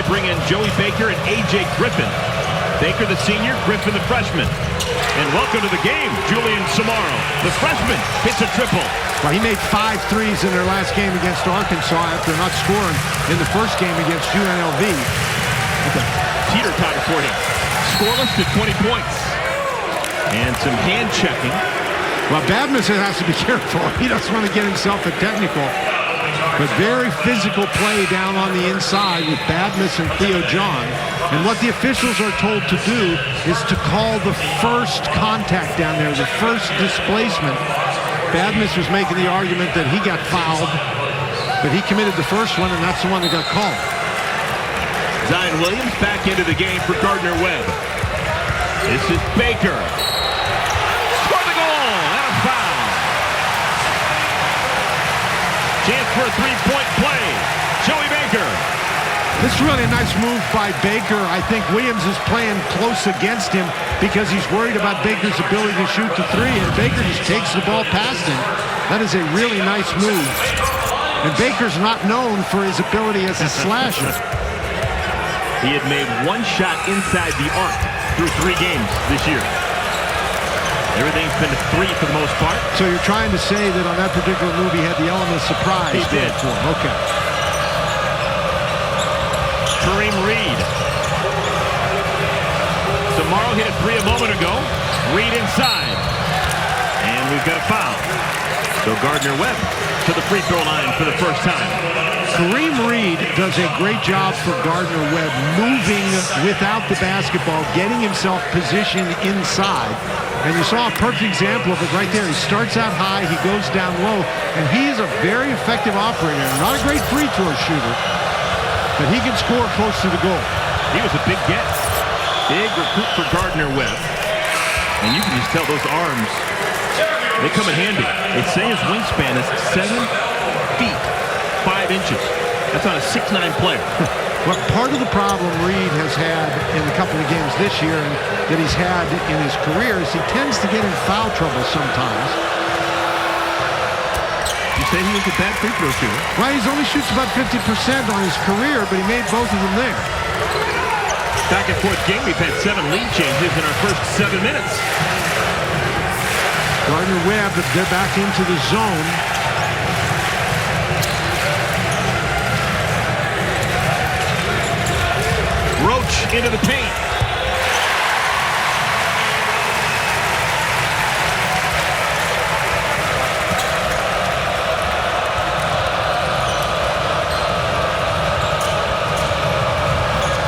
bring in Joey Baker and A.J. Griffin. Baker, the senior, Griffin, the freshman. And welcome to the game, Julian Samaro. The freshman hits a triple. Well, he made 5 threes in their last game against Arkansas after not scoring in the first game against UNLV. That's a teeter-totter for him. Scoreless to 20 points. And some hand checking. Well, Badmus has to be careful. He doesn't want to get himself a technical. But very physical play down on the inside with Badmus and Theo John. And what the officials are told to do is to call the first contact down there, the first displacement. Badmus was making the argument that he got fouled, but he committed the first one, and that's the one that got called. Zion Williams back into the game for Gardner-Webb. This is Baker. Score the goal and a foul. Chance for a three-point play. Joey Baker. This is really a nice move by Baker. I think Williams is playing close against him because he's worried about Baker's ability to shoot the three, and Baker just takes the ball past him. That is a really nice move. And Baker's not known for his ability as a slasher. He had made one shot inside the arc through 3 games this year. Everything's been a 3 for the most part. So you're trying to say that on that particular move he had the element of surprise. He did. For him. Okay. Kareem Reed. Samaro hit a 3 a moment ago. Reed inside. And we've got a foul. So Gardner-Webb to the free throw line for the first time. Kareem Reed does a great job for Gardner-Webb, moving without the basketball, getting himself positioned inside. And you saw a perfect example of it right there. He starts out high, he goes down low, and he's a very effective operator. Not a great free throw shooter, but he can score close to the goal. He was a big get. Big recruit for Gardner-Webb. And you can just tell those arms, they come in handy. They say his wingspan is 7 feet, 5 inches. That's on a 6'9" player. Well, part of the problem Reed has had in a couple of games this year and that he's had in his career is he tends to get in foul trouble sometimes. You say he was a bad free throw shooter. Well, he only shoots about 50% on his career, but he made both of them there. Back and forth game, we've had 7 lead changes in our first 7 minutes. Gardner-Webb, they're back into the zone. Roach into the paint.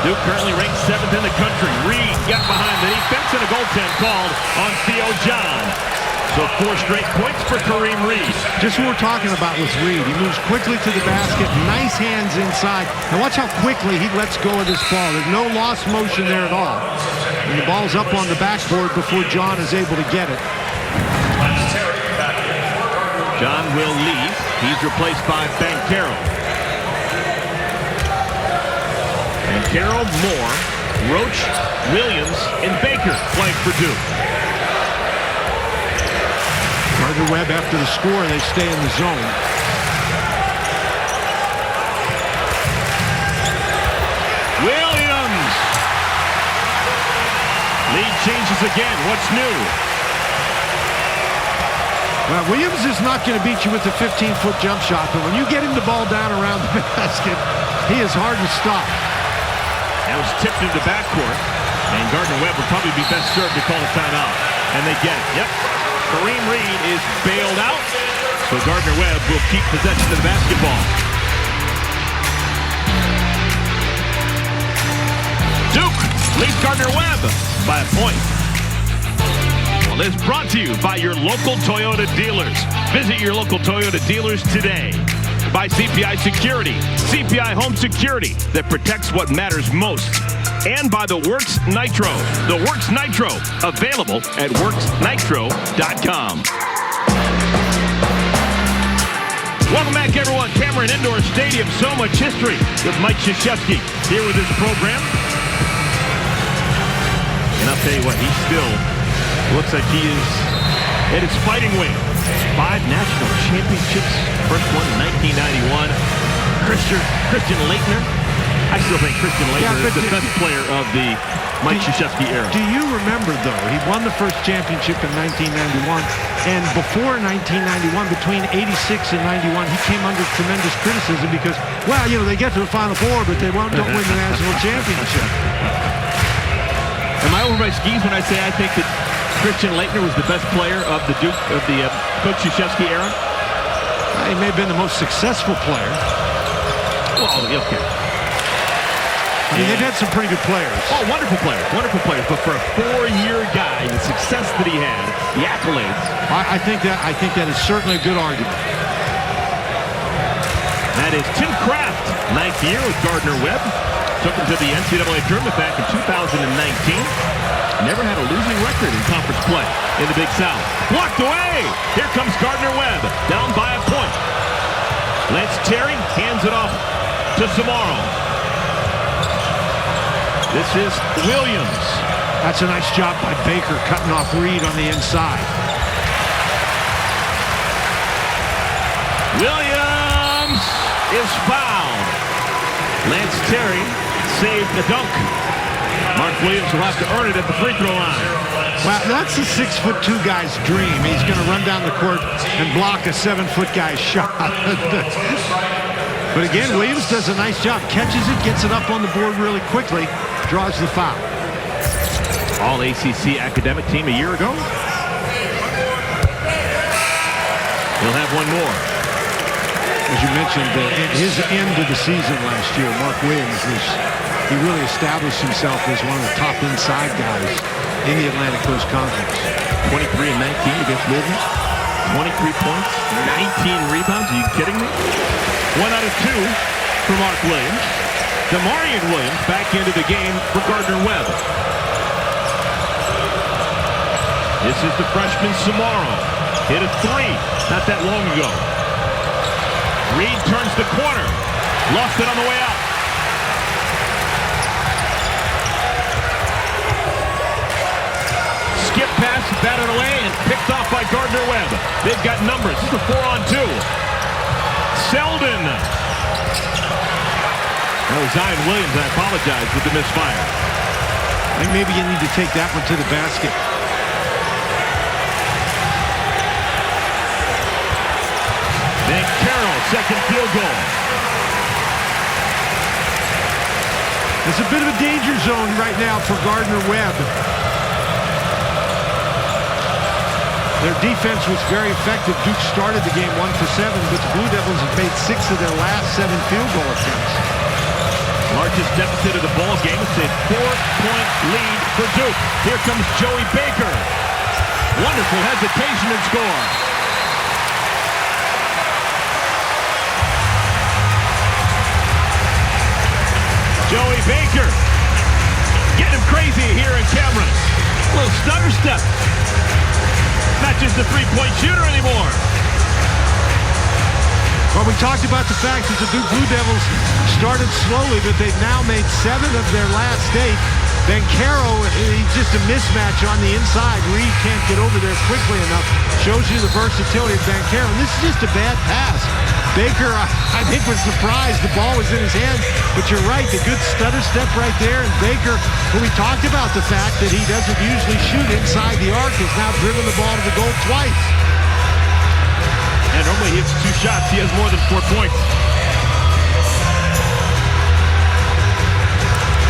Duke currently ranked 7th in the country. Reed got behind the defense and a goaltend called on Theo John. So 4 straight points for Kareem Reed. Just what we're talking about with Reed. He moves quickly to the basket, nice hands inside. And watch how quickly he lets go of this ball. There's no lost motion there at all. And the ball's up on the backboard before John is able to get it. John will leave. He's replaced by Banchero. And Carroll, Moore, Roach, Williams, and Baker playing for Duke. Gardner-Webb, after the score, they stay in the zone. Williams! Lead changes again. What's new? Well, Williams is not going to beat you with the 15-foot jump shot, but when you get him the ball down around the basket, he is hard to stop. That was tipped into backcourt, and Gardner-Webb would probably be best served to call a timeout. And they get it. Yep. Kareem Reed is bailed out, so Gardner-Webb will keep possession of the basketball. Duke leads Gardner-Webb by a point. Well, it's brought to you by your local Toyota dealers. Visit your local Toyota dealers today. By CPI Security, CPI Home Security that protects what matters most. And by the Works Nitro. The Works Nitro, available at WorksNitro.com. Welcome back, everyone. Cameron Indoor Stadium, so much history with Mike Krzyzewski here with his program. And I'll tell you what, he still looks like he is at his fighting weight. 5 national championships. First one in 1991. Christian Laettner I still think Christian Laettner is the best player of the Mike Krzyzewski era. Do you remember, though, he won the first championship in 1991, and before 1991, between 86 and 91, he came under tremendous criticism because, well, you know, they get to the Final Four, but they don't win the national championship. Am I over my skis when I say I think that Christian Laettner was the best player of the Coach Krzyzewski era? He may have been the most successful player. Well, okay. I mean, they've had some pretty good players. Oh, wonderful players. But for a 4-year guy, the success that he had, the accolades. I think that is certainly a good argument. That is Tim Kraft, 9th year with Gardner-Webb. Took him to the NCAA tournament back in 2019. Never had a losing record in conference play in the Big South. Blocked away! Here comes Gardner-Webb, down by a point. Lance Terry hands it off to Samaro. This is Williams. That's a nice job by Baker, cutting off Reed on the inside. Williams is fouled. Lance Terry saved the dunk. Mark Williams will have to earn it at the free throw line. Well, that's a 6'2" guy's dream. He's going to run down the court and block a 7-foot guy's shot. But again, Williams does a nice job. Catches it, gets it up on the board really quickly, draws the foul. All ACC academic team a year ago. He'll have one more. As you mentioned, his end of the season last year, Mark Williams, he really established himself as one of the top inside guys in the Atlantic Coast Conference. 23 and 19 against Williams. 23 points, 19 rebounds. Are you kidding me? 1 out of 2 for Mark Williams. Demarion Williams back into the game for Gardner-Webb. This is the freshman Samaro. Hit a 3 not that long ago. Reed turns the corner. Lost it on the way out. Skip pass, batted away, and picked off by Gardner-Webb. They've got numbers. This is a 4-on-2. Selden. That was Zion Williams. I apologize with the misfire. I think maybe you need to take that one to the basket. Then Carroll, second field goal. It's a bit of a danger zone right now for Gardner-Webb. Their defense was very effective. Duke started the game 1 for 7, but the Blue Devils have made 6 of their last 7 field goal attempts. Largest deficit of the ball game. It's a 4-point lead for Duke. Here comes Joey Baker. Wonderful hesitation and score. Joey Baker. Getting him crazy here in Cameron. A little stutter step. Not just a 3-point shooter anymore. Well, we talked about the fact that the Duke Blue Devils started slowly, but they've now made 7 of their last 8. Bankero, he's just a mismatch on the inside. Reed can't get over there quickly enough. Shows you the versatility of Bankero. And this is just a bad pass. Baker, I think, was surprised the ball was in his hands. But you're right, the good stutter step right there. And Baker, who we talked about the fact that he doesn't usually shoot inside the arc, has now driven the ball to the goal twice. And normally he hits 2 shots. He has more than 4 points.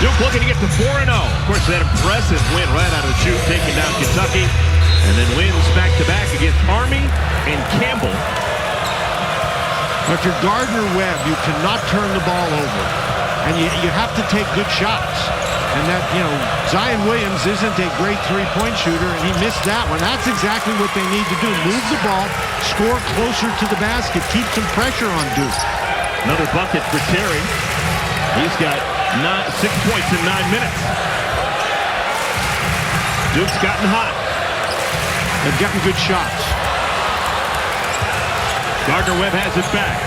Duke looking to get to 4-0. Of course, that impressive win right out of the chute, taking down Kentucky. And then wins back-to-back against Army and Campbell. If you're Gardner-Webb, you cannot turn the ball over. And you have to take good shots. And that, you know, Zion Williams isn't a great 3-point shooter, and he missed that one. That's exactly what they need to do. Move the ball, score closer to the basket, keep some pressure on Duke. Another bucket for Terry. He's got 6 points in 9 minutes. Duke's gotten hot. They've gotten good shots. Gardner-Webb has it back.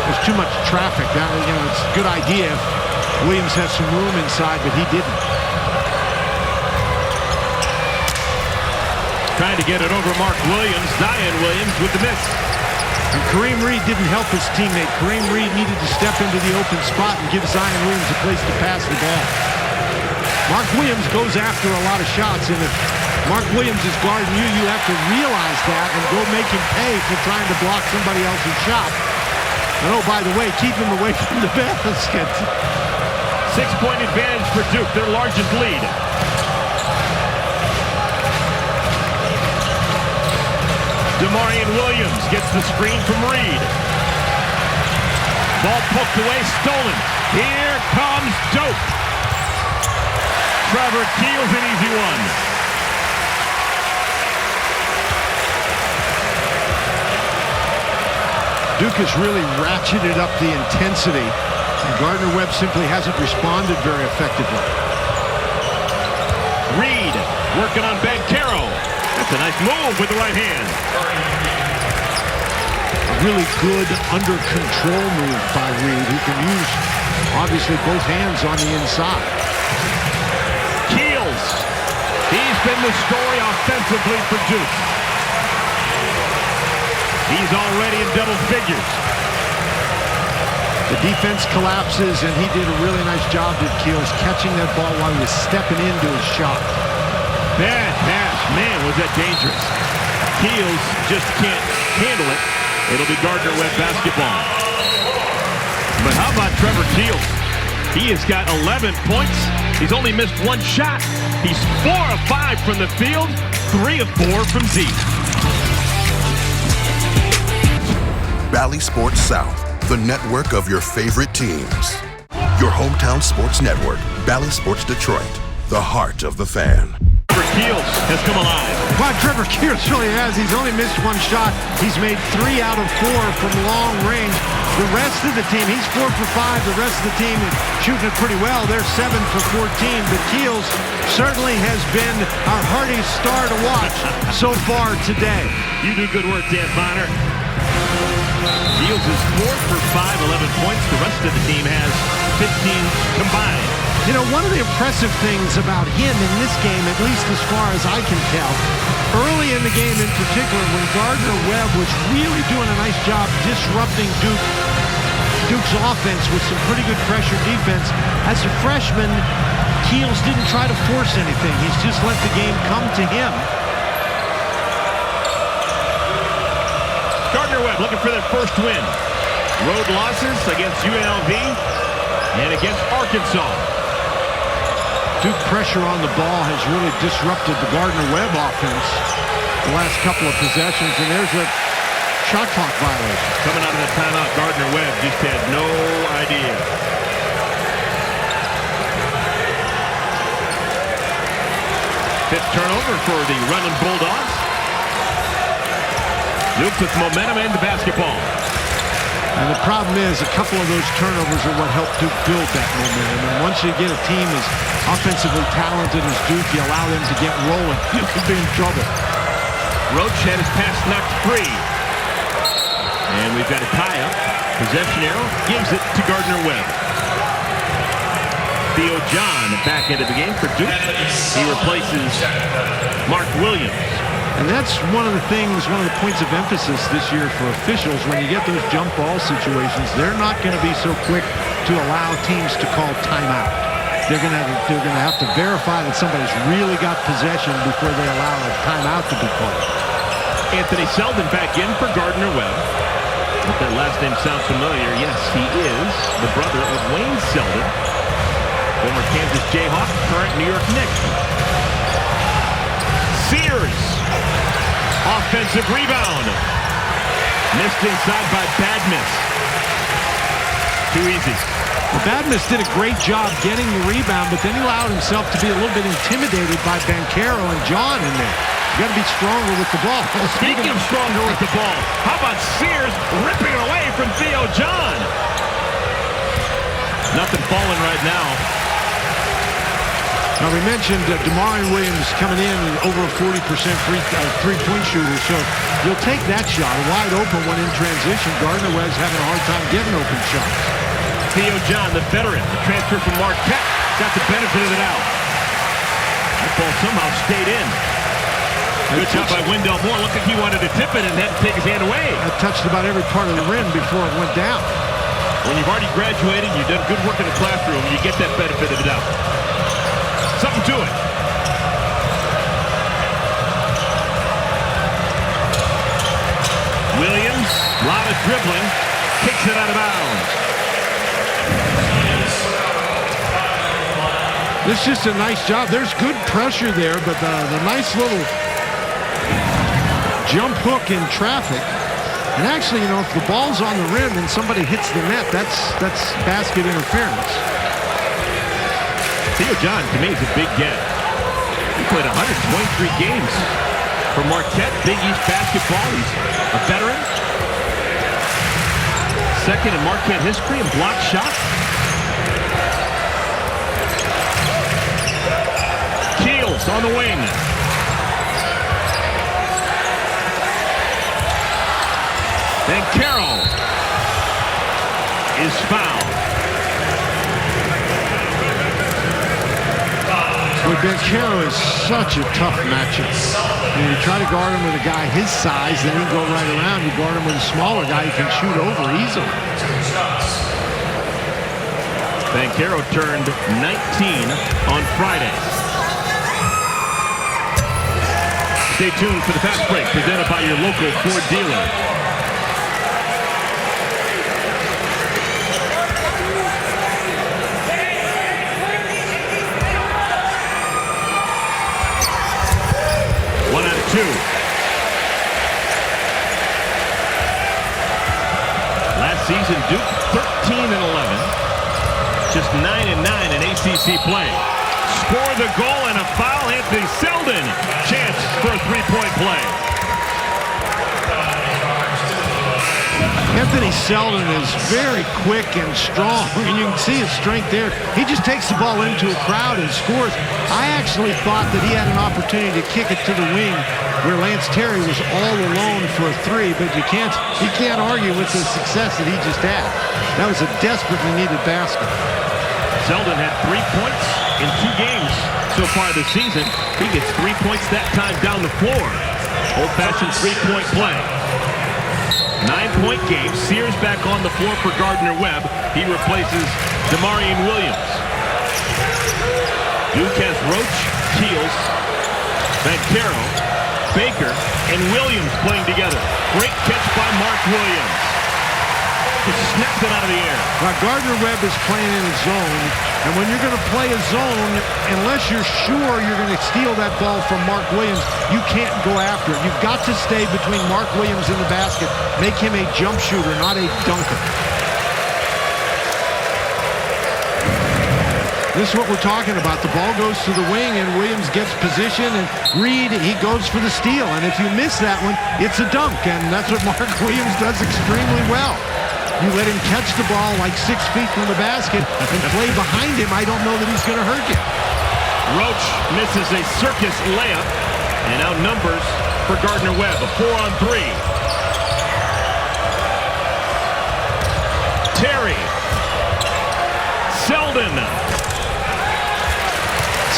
There's too much traffic. That, you know, it's a good idea if Williams has some room inside, but he didn't. Trying to get it over Mark Williams. Zion Williams with the miss. And Kareem Reed didn't help his teammate. Kareem Reed needed to step into the open spot and give Zion Williams a place to pass the ball. Mark Williams goes after a lot of shots, and if Mark Williams is guarding you, you have to realize that and go make him pay for trying to block somebody else's shot. And oh, by the way, keep him away from the basket. 6-point advantage for Duke, their largest lead. Demarion Williams gets the screen from Reed. Ball poked away, stolen. Here comes Duke. Trevor Keels, an easy one. Duke has really ratcheted up the intensity, and Gardner-Webb simply hasn't responded very effectively. Reed working on Bancaro. That's a nice move with the right hand. A really good under control move by Reed, who can use obviously both hands on the inside. Keels, he's been the story offensively for Duke. He's already in double figures. The defense collapses, and he did a really nice job, did Keels, catching that ball while he was stepping into his shot. Bad pass. Man, was that dangerous. Keels just can't handle it. It'll be Gardner-Webb basketball. But how about Trevor Keels? He has got 11 points. He's only missed one shot. He's 4 of 5 from the field, 3 of 4 from deep. Bally Sports South, the network of your favorite teams. Your hometown sports network, Bally Sports Detroit, the heart of the fan. Trevor Keels has come alive. Well, Trevor Keels really has. He's only missed one shot. He's made 3 out of 4 from long range. The rest of the team, he's 4 for 5. The rest of the team is shooting it pretty well. They're 7 for 14. But Keels certainly has been our heartiest star to watch so far today. You do good work, Dan Bonner. Keels is 4 for 5, 11 points. The rest of the team has 15 combined. You know, one of the impressive things about him in this game, at least as far as I can tell, early in the game in particular, when Gardner-Webb was really doing a nice job disrupting Duke's offense with some pretty good pressure defense, as a freshman, Keels didn't try to force anything. He's just let the game come to him. Gardner-Webb looking for their first win. Road losses against UNLV and against Arkansas. Duke pressure on the ball has really disrupted the Gardner-Webb offense the last couple of possessions, and there's a shot clock violation. Coming out of the timeout, Gardner-Webb just had no idea. Fifth turnover for the Runnin Bulldogs. Duke with momentum in the basketball. And the problem is, a couple of those turnovers are what helped Duke build that momentum. And once you get a team as offensively talented as Duke, you allow them to get rolling, you could be in trouble. Roach had his pass knocked free. And we've got a tie-up. Possession arrow gives it to Gardner-Webb. Theo John back into the game for Duke. He replaces Mark Williams. And that's one of the things, one of the points of emphasis this year for officials. When you get those jump ball situations, they're not going to be so quick to allow teams to call timeout. They're going to have to verify that somebody's really got possession before they allow a timeout to be called. Anthony Selden back in for Gardner-Webb. If that last name sounds familiar, yes, he is the brother of Wayne Selden, former Kansas Jayhawk, current New York Knick. Sears, offensive rebound. Missed inside by Badmiss. Too easy. Well, Badmiss did a great job getting the rebound, but then he allowed himself to be a little bit intimidated by Bancaro and John in there. You got to be stronger with the ball. Speaking of stronger with the ball, how about Sears ripping it away from Theo John? Nothing falling right now. Now, we mentioned Demarion Williams coming in over a 40% three-point shooter, so you'll take that shot wide open when in transition. Gardner-Webb's having a hard time getting open shots. Theo John, the veteran, the transfer from Marquette, got the benefit of the doubt. That ball somehow stayed in. Good job by Wendell Moore. Looked like he wanted to tip it and had to take his hand away. That touched about every part of the rim before it went down. When you've already graduated, you've done good work in the classroom, you get that benefit of the doubt. Something to it. Williams, a lot of dribbling, kicks it out of bounds. This is just a nice job. There's good pressure there, but the nice little jump hook in traffic. And actually, you know, if the ball's on the rim and somebody hits the net, that's basket interference. Theo John, to me, is a big get. He played 123 games for Marquette, Big East basketball. He's a veteran. Second in Marquette history in block shot. Keels on the wing. And Carroll is fouled. Well, Carroll is such a tough matchup. You try to guard him with a guy his size, then he can go right around. You guard him with a smaller guy, he can shoot over easily. Banchero turned 19 on Friday. Stay tuned for the fast break presented by your local Ford dealer. Last season, Duke 13-11, just 9-9 in ACC play. Score the goal and a foul. Anthony Selden, chance for a three-point play. Anthony Selden is very quick and strong, and you can see his strength there. He just takes the ball into a crowd and scores. I actually thought that he had an opportunity to kick it to the wing where Lance Terry was all alone for a three, but you can't argue with the success that he just had. That was a desperately needed basket. Selden had 3 points in 2 games so far this season. He gets 3 points that time down the floor. Old-fashioned three-point play. 9-point game. Sears back on the floor for Gardner-Webb. He replaces Demarion Williams. Duke has Roach, Keels, Banchero, Baker, and Williams playing together. Great catch by Mark Williams. Just snapped it out of the air. Now, Gardner-Webb is playing in a zone, and when you're going to play a zone, unless you're sure you're going to steal that ball from Mark Williams, you can't go after it. You've got to stay between Mark Williams and the basket. Make him a jump shooter, not a dunker. This is what we're talking about. The ball goes to the wing, and Williams gets position, and Reed, he goes for the steal. And if you miss that one, it's a dunk, and that's what Mark Williams does extremely well. You let him catch the ball like 6 feet from the basket and play behind him, I don't know that he's going to hurt you. Roach misses a circus layup and outnumbers for Gardner-Webb. A 4-on-3. Terry. Selden.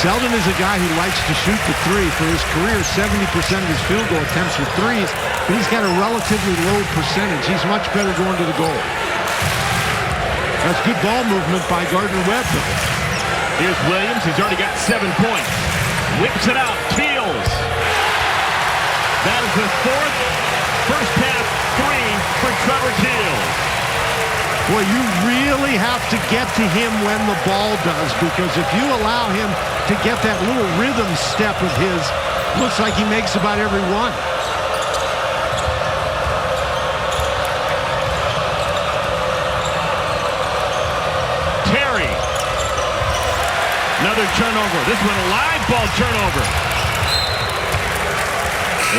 Selden is a guy who likes to shoot the three. For his career, 70% of his field goal attempts are threes, but he's got a relatively low percentage. He's much better going to the goal. That's good ball movement by Gardner-Webb. Here's Williams. He's already got 7 points. Whips it out. Keels. That is the 4th first half three for Trevor Keels. Well, you really have to get to him when the ball does, because if you allow him to get that little rhythm step of his, looks like he makes about every one. Terry. Another turnover. This one a live ball turnover.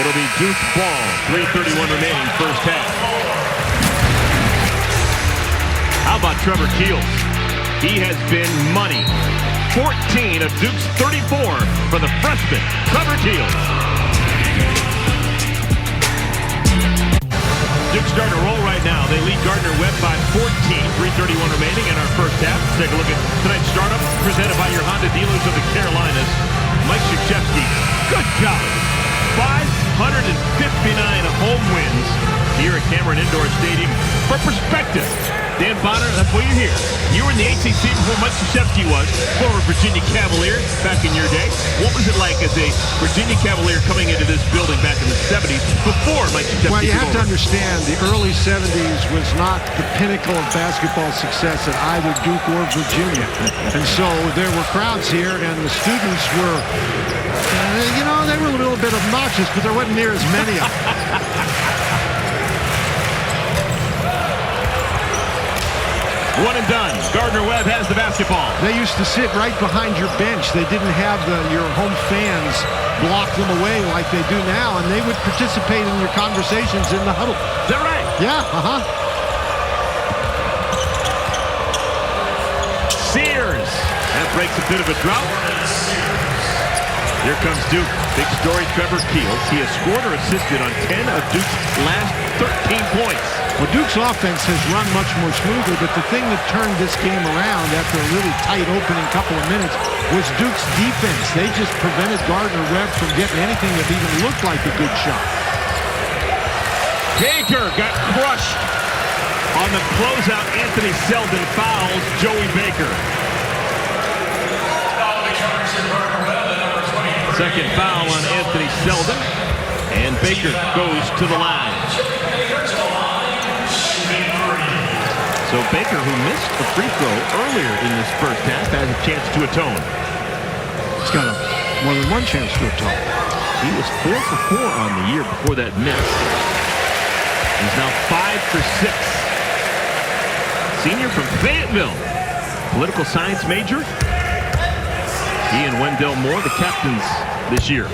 It'll be Duke ball. 3:31 remaining first half. How about Trevor Keels? He has been money. 14 of Duke's 34 for the freshman, Trevor Keels. Duke's starting to roll right now. They lead Gardner-Webb by 14. 3:31 remaining in our first half. Let's take a look at tonight's startup presented by your Honda dealers of the Carolinas. Mike Krzyzewski, good job. 559 home wins here at Cameron Indoor Stadium. For perspective, Dan Bonner, that's what you hear. You were in the ACC before Mike Krzyzewski was, former Virginia Cavalier back in your day. What was it like as a Virginia Cavalier coming into this building back in the 70s before Mike Krzyzewski? Well, you have to understand, the early 70s was not the pinnacle of basketball success at either Duke or Virginia. And so there were crowds here, and the students were, you know, they were a little bit obnoxious, but there wasn't near as many of them. One and done. Gardner-Webb has the basketball. They used to sit right behind your bench. They didn't have your home fans block them away like they do now, and they would participate in your conversations in the huddle. Is that right? Yeah, Sears. That breaks a bit of a drought. Here comes Duke. Big story, Trevor Keels. He has scored or assisted on 10 of Duke's last 13 points. Well, Duke's offense has run much more smoothly, but the thing that turned this game around after a really tight opening couple of minutes was Duke's defense. They just prevented Gardner-Webb from getting anything that even looked like a good shot. Baker got crushed on the closeout. Anthony Selden fouls Joey Baker. Second foul on Anthony Selden, and Baker goes to the line. So Baker, who missed a free throw earlier in this first half, has a chance to atone. He's got more than one chance to atone. He was 4 for 4 on the year before that miss. He's now 5 for 6. Senior from Fayetteville, political science major. He and Wendell Moore, the captains this year.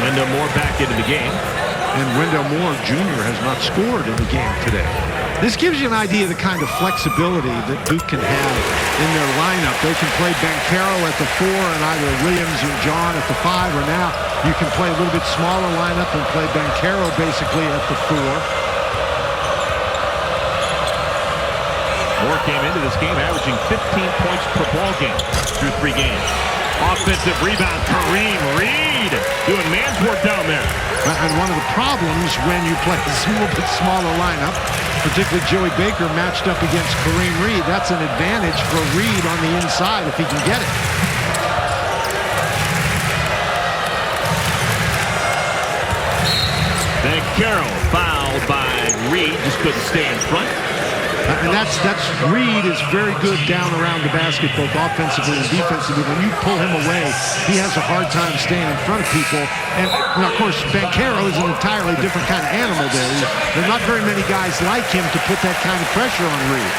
Wendell Moore back into the game. And Wendell Moore Jr. has not scored in the game today. This gives you an idea of the kind of flexibility that Duke can have in their lineup. They can play Bancaro at the 4 and either Williams or John at the 5, or now you can play a little bit smaller lineup and play Bancaro basically at the 4. Moore came into this game averaging 15 points per ball game through 3 games. Offensive rebound, Kareem Reed doing man's work down there. And one of the problems when you play a little bit smaller lineup, particularly Joey Baker matched up against Kareem Reed, that's an advantage for Reed on the inside if he can get it. Bancaro fouled by Reed, just couldn't stay in front. And that's Reed is very good down around the basket, both offensively and defensively. When you pull him away, he has a hard time staying in front of people. And of course, Bancaro is an entirely different kind of animal there. There are not very many guys like him to put that kind of pressure on Reed.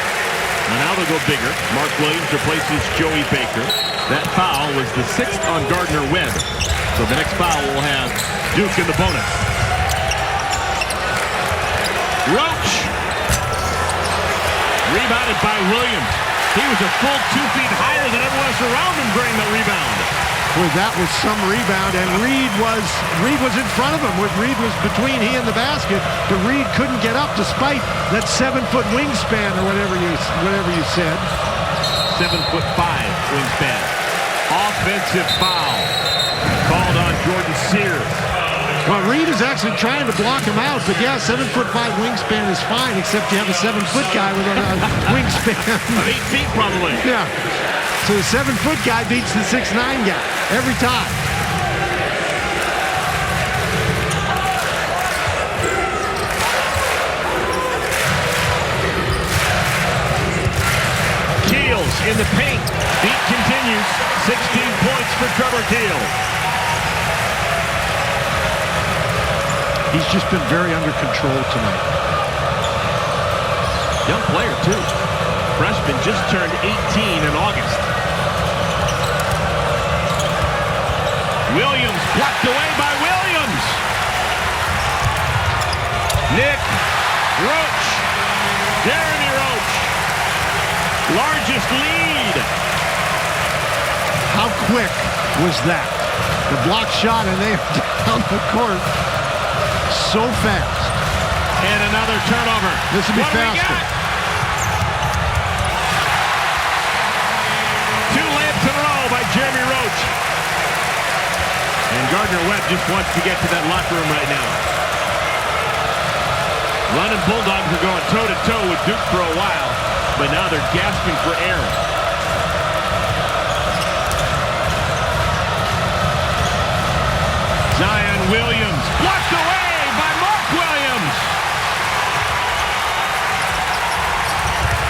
And now they'll go bigger. Mark Williams replaces Joey Baker. That foul was the 6th on Gardner-Webb. So the next foul will have Duke in the bonus. Roach. Rebounded by Williams. He was a full 2 feet higher than everyone else around him during the rebound. Well, that was some rebound, and Reed was in front of him. Reed was between he and the basket, but Reed couldn't get up despite that 7-foot wingspan or whatever you said. 7'5" wingspan. Offensive foul called on Jordan Sears. Well, Reed is actually trying to block him out, but yeah, 7'5" wingspan is fine, except you have a 7-foot guy with a wingspan of 8 feet, probably. Yeah. So the 7-foot guy beats the 6'9" guy every time. Keels in the paint. Beat continues. 16 points for Trevor Keels. He's just been very under control tonight. Young player, too. Freshman just turned 18 in August. Williams blocked away by Williams. Nick Roach. Jeremy Roach. Largest lead. How quick was that? The block shot, and they are down the court so fast. And another turnover. This will be What do we faster. got? 2 layups in a row by Jeremy Roach. And Gardner-Webb just wants to get to that locker room right now. Runnin Bulldogs are going toe-to-toe with Duke for a while, but now they're gasping for air. Zion Williams blocked away by Mark Williams.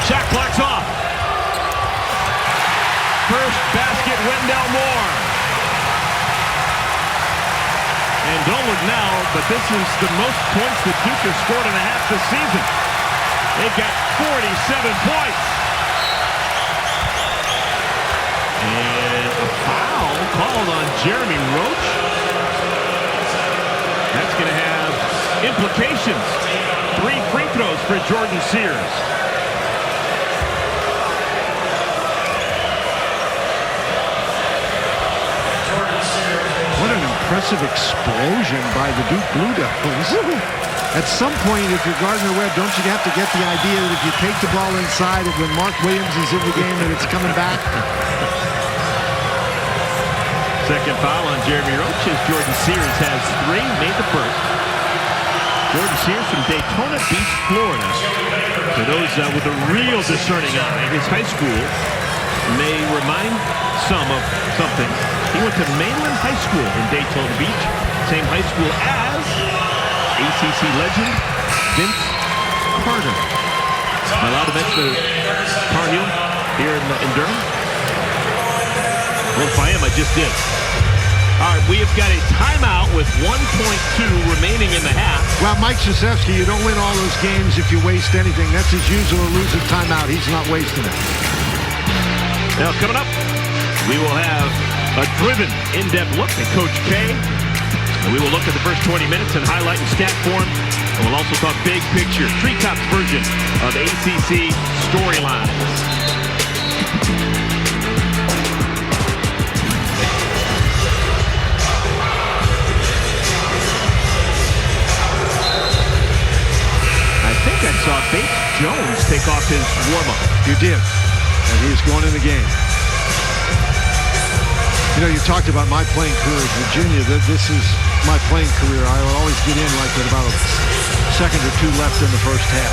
Shot clock's off. First basket, Wendell Moore. And don't look now, but this is the most points that Duke has scored in a half this season. They've got 47 points. And a foul called on Jeremy Roach. That's going to have implications. 3 free throws for Jordan Sears. What an impressive explosion by the Duke Blue Devils. At some point, if you're Gardner-Webb, don't you have to get the idea that if you take the ball inside and when Mark Williams is in the game that it's coming back? Second foul on Jeremy Roach as Jordan Sears has 3, made the first. Jordan Sears from Daytona Beach, Florida. For those with a real discerning eye, his high school may remind some of something. He went to Mainland High School in Daytona Beach, same high school as ACC legend Vince Carter. Am I allowed to mention the Tar Heel here in Durham? Well, if I am, I just did. All right, we have got a timeout with 1.2 remaining in the half. Well, Mike Krzyzewski, you don't win all those games if you waste anything. That's his usual losing timeout. He's not wasting it. Now, coming up, we will have a driven, in-depth look at Coach K. And we will look at the first 20 minutes and highlight in stat form. And we'll also talk big picture, treetops version of ACC storylines. I think I saw Bates Jones take off his warm-up. You did. And he's going in the game. You know, you talked about my playing career at Virginia. This is my playing career. I would always get in like with about a second or 2 left in the first half.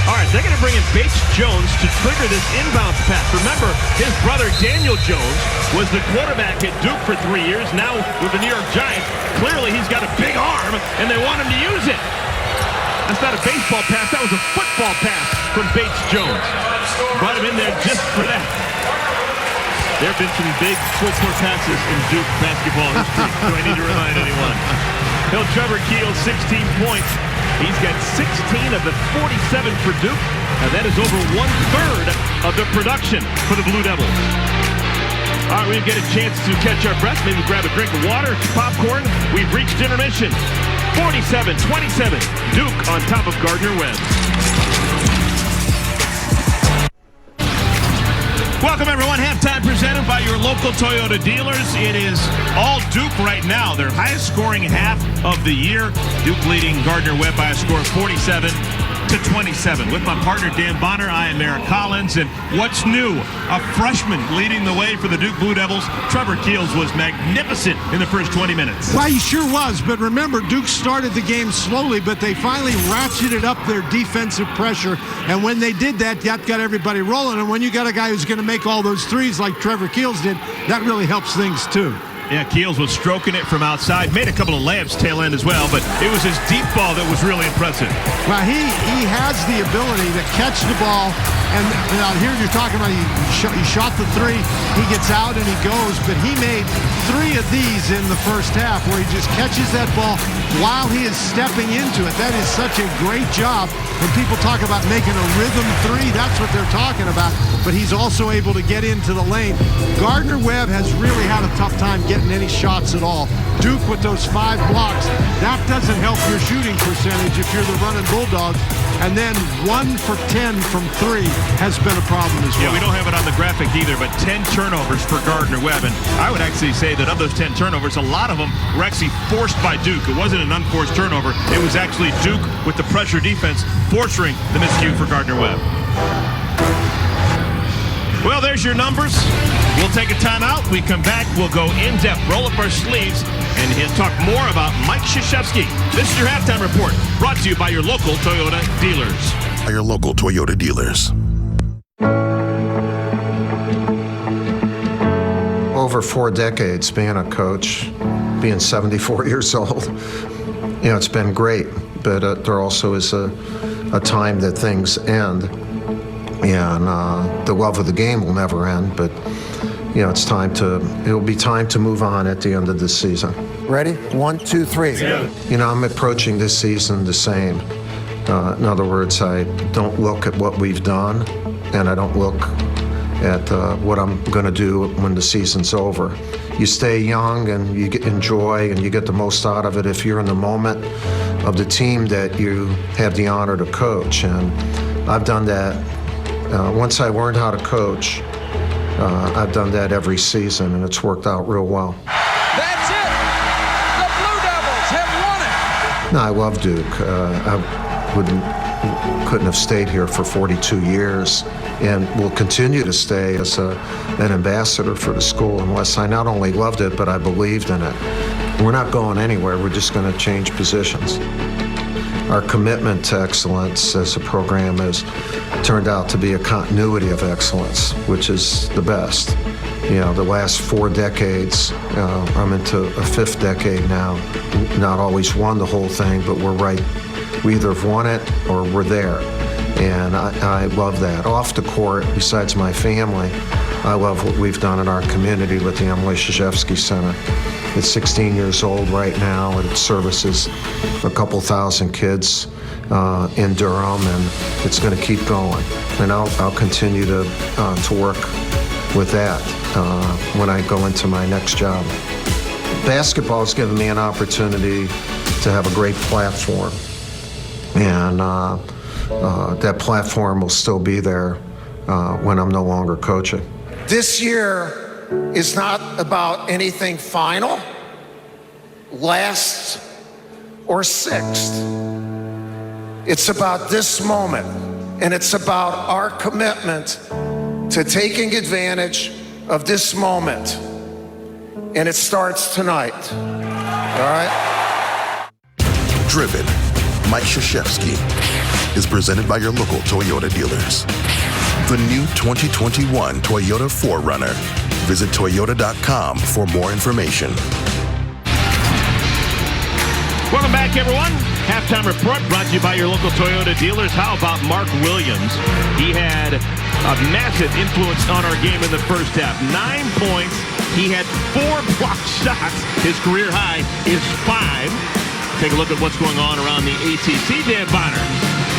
All right, they're going to bring in Bates Jones to trigger this inbounds pass. Remember, his brother Daniel Jones was the quarterback at Duke for 3 years. Now with the New York Giants, clearly he's got a big arm, and they want him to use it. That's not a baseball pass. That was a football pass from Bates Jones. Brought him in there just for that. There have been some big full-court passes in Duke basketball history. Do I need to remind anyone? Trevor Keels, 16 points. He's got 16 of the 47 for Duke, and that is over 1/3 of the production for the Blue Devils. All right, we get a chance to catch our breath, maybe grab a drink of water, popcorn. We've reached intermission. 47-27, Duke on top of Gardner-Webb. Welcome, everyone. Halftime presented by your local Toyota dealers. It is all Duke right now. Their highest scoring half of the year. Duke leading Gardner-Webb by a score of 47-27. With my partner, Dan Bonner, I am Eric Collins. And what's new? A freshman leading the way for the Duke Blue Devils. Trevor Keels was magnificent in the first 20 minutes. Well, he sure was. But remember, Duke started the game slowly, but they finally ratcheted up their defensive pressure. And when they did that, that got everybody rolling. And when you got a guy who's going to make all those threes like Trevor Keels did, that really helps things too. Yeah, Keels was stroking it from outside. Made a couple of layups tail end as well, but it was his deep ball that was really impressive. Well, he has the ability to catch the ball. And out here you're talking about he shot the 3, he gets out and he goes, but he made 3 of these in the first half where he just catches that ball while he is stepping into it. That is such a great job. When people talk about making a rhythm 3, that's what they're talking about. But he's also able to get into the lane. Gardner-Webb has really had a tough time getting any shots at all. Duke with those 5 blocks, that doesn't help your shooting percentage if you're the Runnin Bulldogs. And then 1 for 10 from 3 has been a problem as well. Yeah, we don't have it on the graphic either, but 10 turnovers for Gardner-Webb. And I would actually say that of those 10 turnovers, a lot of them were actually forced by Duke. It wasn't an unforced turnover. It was actually Duke with the pressure defense forcing the miscue for Gardner-Webb. Well, there's your numbers. We'll take a timeout. We come back. We'll go in-depth, roll up our sleeves, and he'll talk more about Mike Krzyzewski. This is your halftime report, brought to you by your local Toyota dealers. By your local Toyota dealers. Over 4 decades being a coach, being 74 years old, it's been great. But there also is a time that things end. And the love of the game will never end, but it'll be time to move on at the end of this season. Ready? 1, 2, 3. I'm approaching this season the same. In other words, I don't look at what we've done, and I don't look at what I'm going to do when the season's over. You stay young and you enjoy and you get the most out of it if you're in the moment of the team that you have the honor to coach. And I've done that. Once I learned how to coach, I've done that every season, and it's worked out real well. That's it! The Blue Devils have won it! No, I love Duke. I couldn't have stayed here for 42 years and will continue to stay as an ambassador for the school unless I not only loved it, but I believed in it. We're not going anywhere. We're just going to change positions. Our commitment to excellence as a program has turned out to be a continuity of excellence, which is the best. The last 4 decades, I'm into a 5th decade now. Not always won the whole thing, but we're right. We either have won it or we're there. And I love that. Off the court, besides my family, I love what we've done in our community with the Emily Krzyzewski Center. It's 16 years old right now, and it services a couple thousand kids in Durham, and it's going to keep going. And I'll continue to work with that when I go into my next job. Basketball has given me an opportunity to have a great platform, and that platform will still be there when I'm no longer coaching. This year is not about anything final, last, or 6th. It's about this moment, and it's about our commitment to taking advantage of this moment. And it starts tonight. All right? Driven, Mike Krzyzewski is presented by your local Toyota dealers. The new 2021 Toyota 4Runner. Visit Toyota.com for more information. Welcome back, everyone. Halftime report brought to you by your local Toyota dealers. How about Mark Williams? He had a massive influence on our game in the first half. 9 points. He had 4 blocked shots. His career high is 5. Take a look at what's going on around the ACC. Dan Bonner.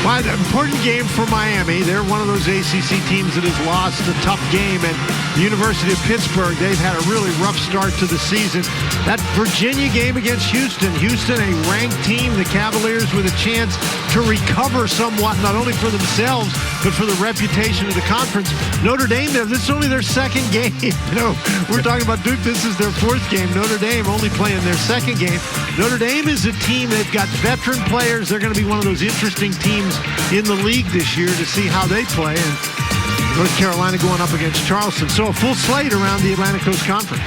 Well, an important game for Miami. They're one of those ACC teams that has lost a tough game. And the University of Pittsburgh, they've had a really rough start to the season. That Virginia game against Houston, a ranked team, the Cavaliers with a chance to recover somewhat, not only for themselves, but for the reputation of the conference. Notre Dame, this is only their 2nd game. We're talking about Duke, this is their 4th game. Notre Dame only playing their 2nd game. Notre Dame is a team, they've got veteran players. They're going to be one of those interesting teams in the league this year to see how they play. And North Carolina going up against Charleston. So a full slate around the Atlantic Coast Conference.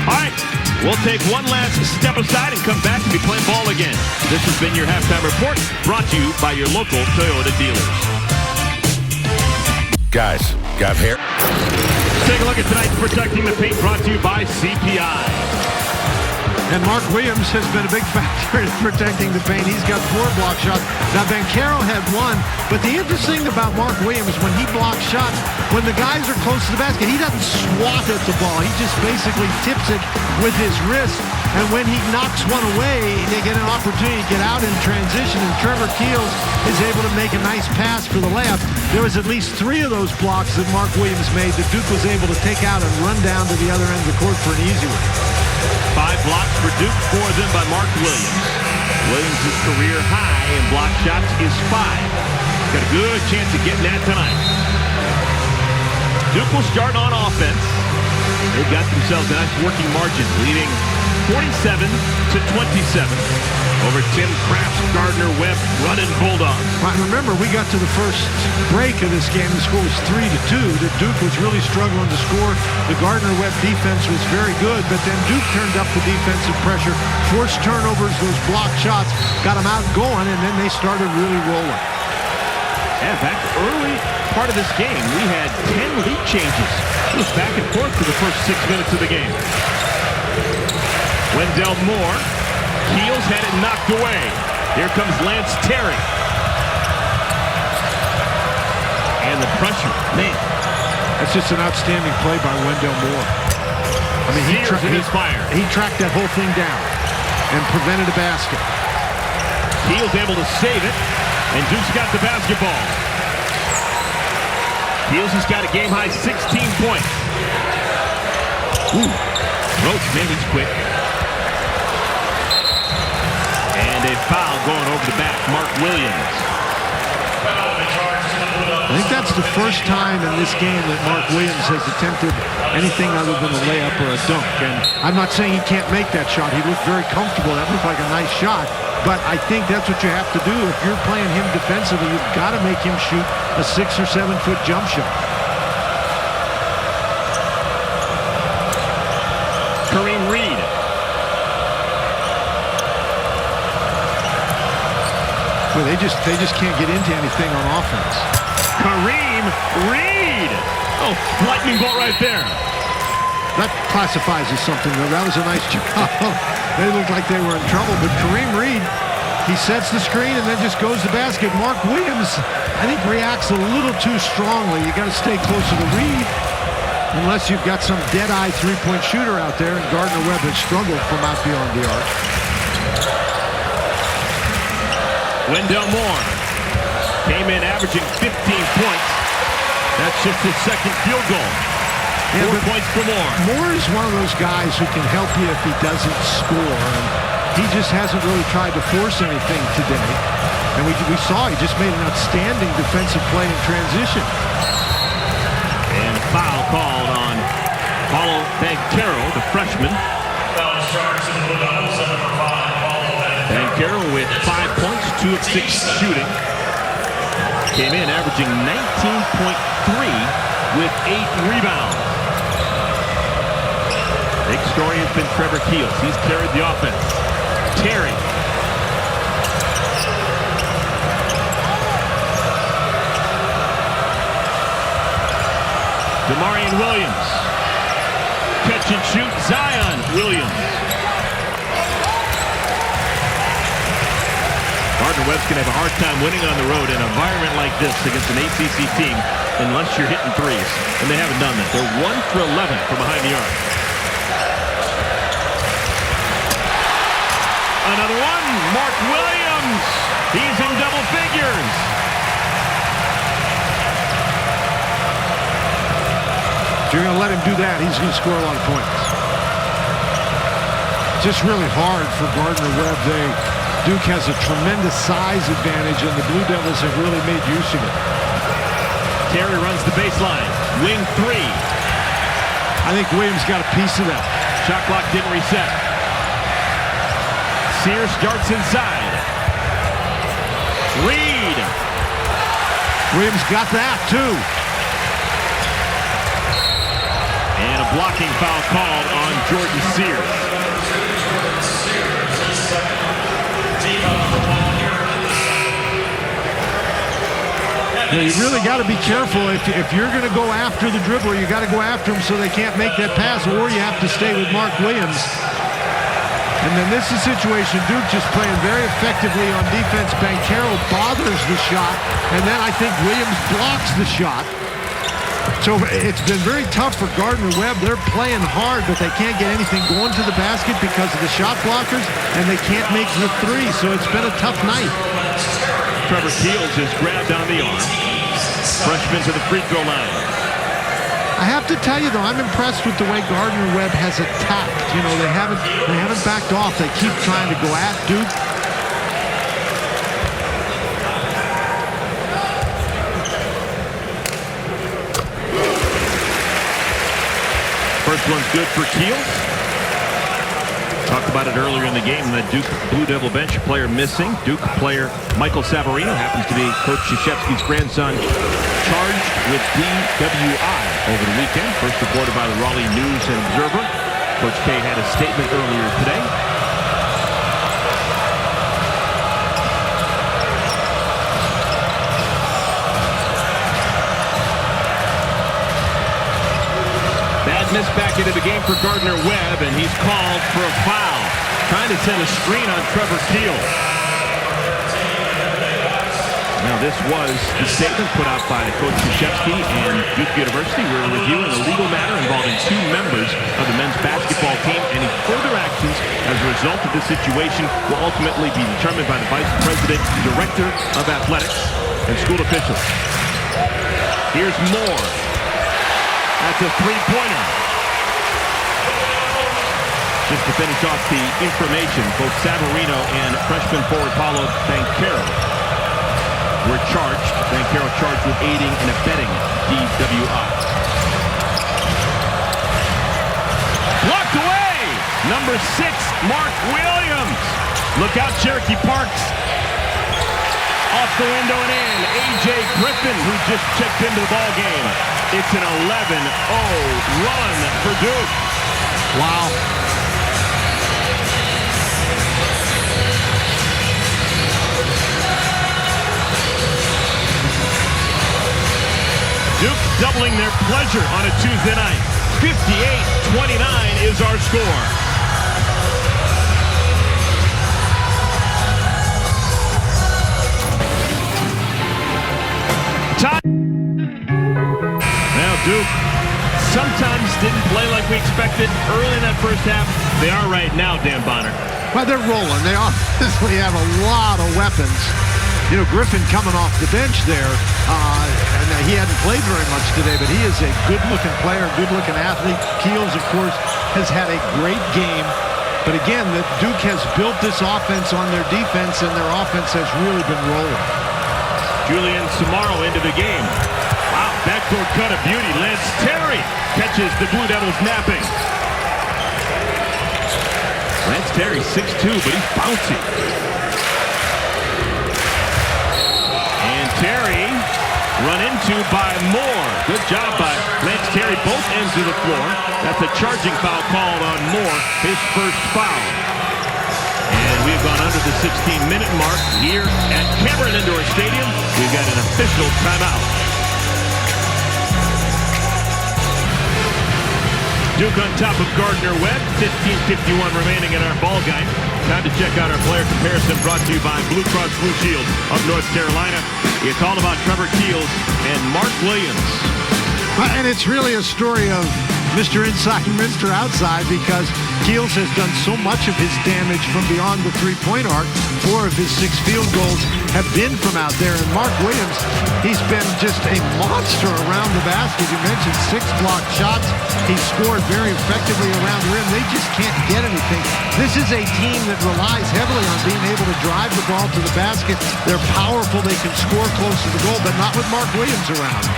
All right, we'll take one last step aside and come back and be playing ball again. This has been your halftime report, brought to you by your local Toyota dealers. Guys, got hair? Take a look at tonight's Protecting the Paint, brought to you by CPI. And Mark Williams has been a big factor in protecting the paint. He's got 4 block shots. Now, Banchero had 1. But the interesting about Mark Williams, when he blocks shots, when the guys are close to the basket, he doesn't swat at the ball. He just basically tips it with his wrist. And when he knocks one away, they get an opportunity to get out in transition. And Trevor Keels is able to make a nice pass for the layup. There was at least 3 of those blocks that Mark Williams made that Duke was able to take out and run down to the other end of the court for an easy one. 5 blocks for Duke, 4 of them by Mark Williams. Williams' career high in block shots is 5. Got a good chance of getting that tonight. Duke will start on offense. They've got themselves a nice working margin, leading 47-27 over Tim Kraft's Gardner-Webb Runnin Bulldogs. Right, remember, we got to the first break of this game. The score was 3-2. That Duke was really struggling to score. The Gardner-Webb defense was very good, but then Duke turned up the defensive pressure, forced turnovers, those blocked shots, got them out going, and then they started really rolling. Yeah, back early part of this game, we had 10 lead changes. It was back and forth for the first 6 minutes of the game. Wendell Moore, Keels had it knocked away. Here comes Lance Terry. And the pressure, man. That's just an outstanding play by Wendell Moore. I mean, he tracked that whole thing down and prevented a basket. Keels able to save it, and Duke's got the basketball. Keels has got a game-high 16 points. Ooh. Roach, man, he's quick. And a foul going over the back, Mark Williams. I think that's the first time in this game that Mark Williams has attempted anything other than a layup or a dunk. And I'm not saying he can't make that shot. He looked very comfortable. That looked like a nice shot. But I think that's what you have to do. If you're playing him defensively, you've got to make him shoot a 6 or 7 foot jump shot. Kareem Reed. Well, they just can't get into anything on offense. Kareem Reed. Oh, lightning bolt right there. That classifies as something, though. That was a nice job. They looked like they were in trouble, but Kareem Reed, he sets the screen and then just goes to basket. Mark Williams, I think, reacts a little too strongly. You got to stay closer to Reed, unless you've got some dead-eye three-point shooter out there, and Gardner-Webb has struggled from out beyond the arc. Wendell Moore came in averaging 15 points. That's just his second field goal. 4 points for Moore. Moore is one of those guys who can help you if he doesn't score. And he just hasn't really tried to force anything today. And we saw he just made an outstanding defensive play in transition. And foul called on Paulo Banchero, the freshman. Banchero with 5 points, 2 of 6 shooting. Came in averaging 19.3 with 8 rebounds. Big story has been Trevor Keels. He's carried the offense. Terry. DeMarion Williams. Catch and shoot, Zion Williams. Gardner-Webb's going to have a hard time winning on the road in an environment like this against an ACC team unless you're hitting threes. And they haven't done that. They're 1 for 11 from behind the arc. Another one, Mark Williams. He's in double figures. If you're going to let him do that, he's going to score a lot of points. Just really hard for Gardner-Webb. Duke has a tremendous size advantage, and the Blue Devils have really made use of it. Terry runs the baseline. Wing 3. I think Williams got a piece of that. Shot clock didn't reset. Sears starts inside. Reed. Williams got that, too. And a blocking foul called on Jordan Sears. You really got to be careful. If you're going to go after the dribbler, you got to go after him so they can't make that pass, or you have to stay with Mark Williams. And then this is a situation, Duke just playing very effectively on defense. Banchero bothers the shot, and then I think Williams blocks the shot. So it's been very tough for Gardner-Webb. They're playing hard, but they can't get anything going to the basket because of the shot blockers, and they can't make the three, so it's been a tough night. Trevor Keels is grabbed on the arm. Freshman to the free throw line. I have to tell you, though, I'm impressed with the way Gardner-Webb has attacked. You know, they haven't backed off. They keep trying to go at Duke. This one's good for Keels. Talked about it earlier in the game. The Duke Blue Devil bench player missing. Duke player Michael Savarino happens to be Coach Krzyzewski's grandson, charged with DWI over the weekend. First reported by the Raleigh News and Observer. Coach K had a statement earlier today. Bad miss back into the game for Gardner-Webb, and he's called for a foul. Trying to send a screen on Trevor Keels. Now this was the statement put out by Coach Krzyzewski and Duke University. We're reviewing a legal matter involving 2 members of the men's basketball team. Any further actions as a result of this situation will ultimately be determined by the Vice President, Director of Athletics, and school officials. Here's Moore. That's a three-pointer. Just to finish off the information, both Savarino and freshman forward Paulo Banchero were charged. Banchero charged with aiding and abetting DWI. Blocked away! Number 6, Mark Williams. Look out, Cherokee Parks. Off the window and in. A.J. Griffin, who just checked into the ball game. It's an 11-0 run for Duke. Wow. Duke doubling their pleasure on a Tuesday night. 58-29 is our score. Now Duke sometimes didn't play like we expected early in that first half. They are right now, Dan Bonner. Well, they're rolling. They obviously have a lot of weapons. You know, Griffin coming off the bench there, and he hadn't played very much today, but he is a good-looking player, good-looking athlete. Keels, of course, has had a great game. But again, the Duke has built this offense on their defense, and their offense has really been rolling. Julian Samaro into the game. Wow, backdoor cut of beauty. Lance Terry catches the Blue Devils napping. Lance Terry 6'2", but he's bouncy. And Terry run into by Moore. Good job by Lance Terry, both ends of the floor. That's a charging foul called on Moore, his first foul. And we've gone under the 16-minute mark here at Cameron Indoor Stadium. We've got an official timeout. Duke on top of Gardner-Webb. 15:51 remaining in our ball game. Time to check out our player comparison brought to you by Blue Cross Blue Shield of North Carolina. It's all about Trevor Keels and Mark Williams. And it's really a story of Mr. Inside and Mr. Outside, because Keels has done so much of his damage from beyond the three-point arc. 4 of his 6 field goals have been from out there. And Mark Williams, he's been just a monster around the basket. You mentioned 6 blocked shots. He scored very effectively around the rim. They just can't get anything. This is a team that relies heavily on being able to drive the ball to the basket. They're powerful. They can score close to the goal, but not with Mark Williams around.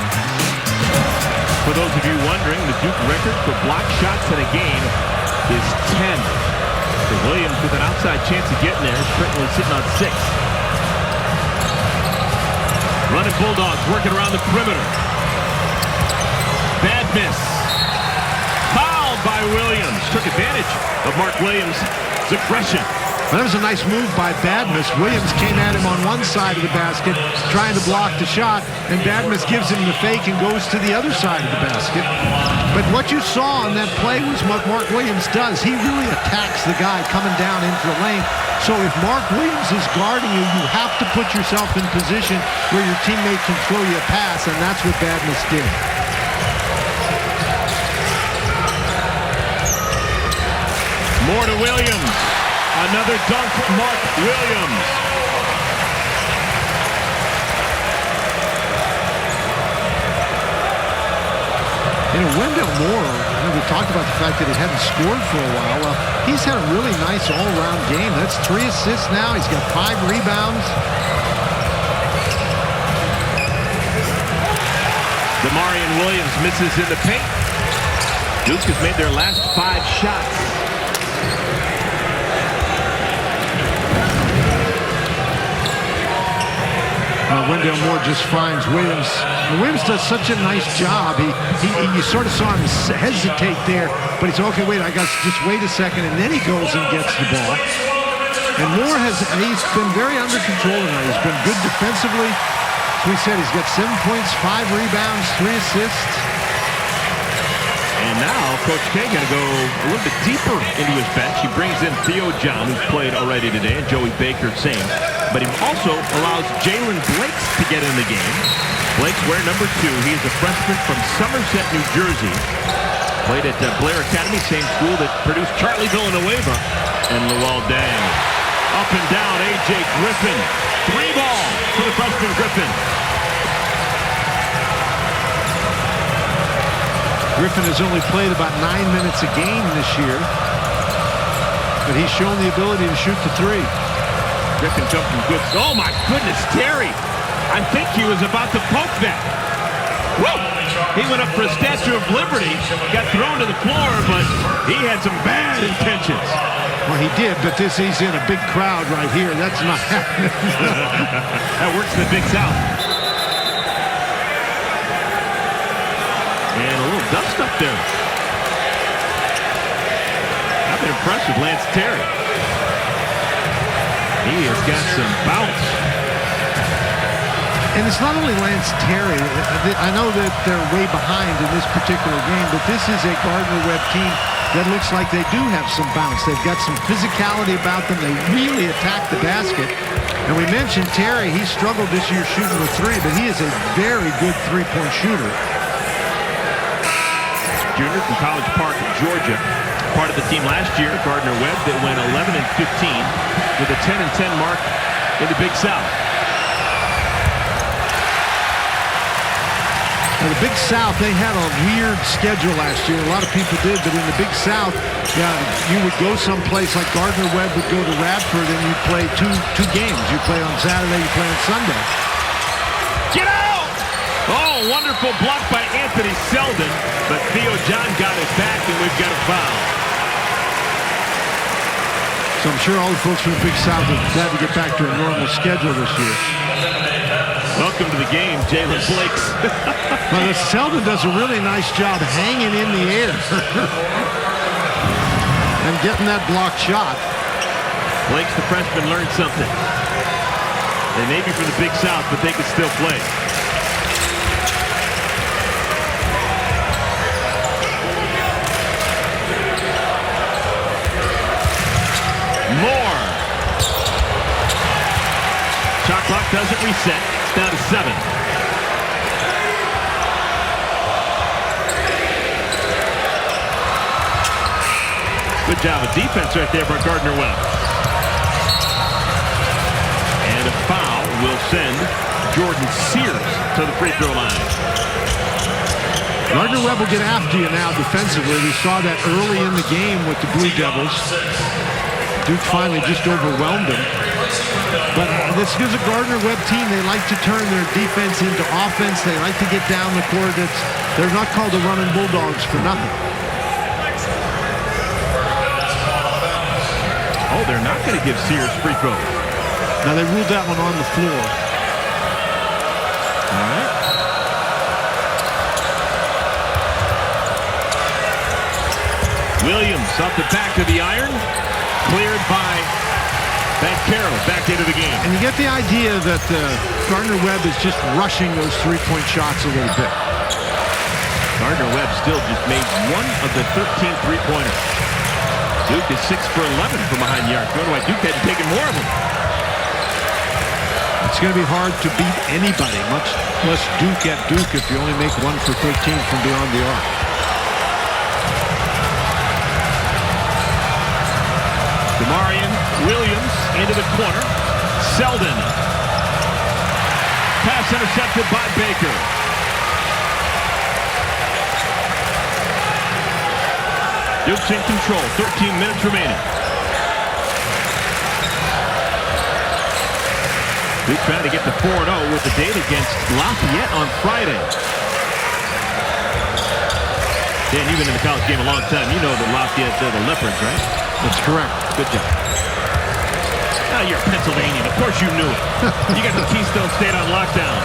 For those of you wondering, the Duke record for blocked shots in a game is 10. For Williams with an outside chance of getting there, currently sitting on 6. Runnin Bulldogs working around the perimeter. Bad miss. Fouled by Williams. Took advantage of Mark Williams' aggression. Well, that was a nice move by Badmus. Williams came at him on one side of the basket, trying to block the shot, and Badmus gives him the fake and goes to the other side of the basket. But what you saw on that play was what Mark Williams does. He really attacks the guy coming down into the lane. So if Mark Williams is guarding you, you have to put yourself in position where your teammate can throw you a pass, and that's what Badmus did. More to Williams. Another dunk, Mark Williams. You know, Wendell Moore, we talked about the fact that he hadn't scored for a while. Well, he's had a really nice all-around game. That's 3 assists now. He's got 5 rebounds. Demarion Williams misses in the paint. Duke has made their last 5 shots. Wendell Moore just finds Williams. And Williams does such a nice job. You sort of saw him hesitate there, but he's okay. Wait, I got to just wait a second, and then he goes and gets the ball. And Moore he's been very under control tonight. He's been good defensively. As we said, he's got 7 points, 5 rebounds, 3 assists. And now Coach K going to go a little bit deeper into his bench. He brings in Theo John, who's played already today, and Joey Baker, same. But he also allows Jalen Blakes to get in the game. Blakes wear number 2. He is a freshman from Somerset, New Jersey. Played at Blair Academy, same school that produced Charlie Villanueva and Luol Deng. Up and down, A.J. Griffin. 3 ball for the freshman Griffin. Griffin has only played about 9 minutes a game this year, but he's shown the ability to shoot the 3. Griffin jumped from good. Oh my goodness, Terry! I think he was about to poke that. Woo! He went up for a Statue of Liberty, got thrown to the floor, but he had some bad intentions. Well, he did, but he's in a big crowd right here. That's not happening. That works in the Big South. And a little dust up there. I've been impressed with Lance Terry. He has got some bounce. And it's not only Lance Terry. I know that they're way behind in this particular game, but this is a Gardner-Webb team that looks like they do have some bounce. They've got some physicality about them. They really attack the basket. And we mentioned Terry. He struggled this year shooting the 3, but he is a very good 3-point shooter. Junior from College Park, Georgia. Part of the team last year, Gardner-Webb, that went 11-15 with a 10-10 mark in the Big South. Now, the Big South, they had a weird schedule last year. A lot of people did, but in the Big South, you would go someplace like Gardner-Webb would go to Radford, and you'd play two games. You play on Saturday, you play on Sunday. Get out! Oh, wonderful block by Anthony Selden, but Theo John got it back, and we've got a foul. So I'm sure all the folks from the Big South are glad to get back to a normal schedule this year. Welcome to the game, Jalen Blakes. Well, Selden does a really nice job hanging in the air and getting that blocked shot. Blakes, the freshman, learned something. They may be from the Big South, but they can still play. Moore. Shot clock doesn't reset. It's down to 7. Good job of defense right there by Gardner-Webb. And a foul will send Jordan Sears to the free throw line. Gardner-Webb will get after you now defensively. We saw that early in the game with the Blue Devils. Duke finally just overwhelmed them. But this is a Gardner-Webb team. They like to turn their defense into offense. They like to get down the court. They're not called the Runnin Bulldogs for nothing. Oh, they're not going to give Sears free throw. Now, they ruled that one on the floor. All right. Williams off the back of the iron. Cleared by Bankero, back into the game. And you get the idea that Gardner-Webb is just rushing those 3-point shots a little bit. Gardner-Webb still just made 1 of the 13 3-pointers. Duke is 6 for 11 from behind the arc. Go to why Duke hadn't taken more of them. It's going to be hard to beat anybody, much less Duke at Duke, if you only make 1 for 13 from beyond the arc. Demarion Williams into the corner. Selden. Pass intercepted by Baker. Duke's in control. 13 minutes remaining. Duke trying to get to 4-0 with the date against Lafayette on Friday. Dan, you've been in the college game a long time. You know the Lafayette, the Leopards, right? That's correct. Good job. Oh, you're Pennsylvanian. Of course you knew it. You got the Keystone State on lockdown.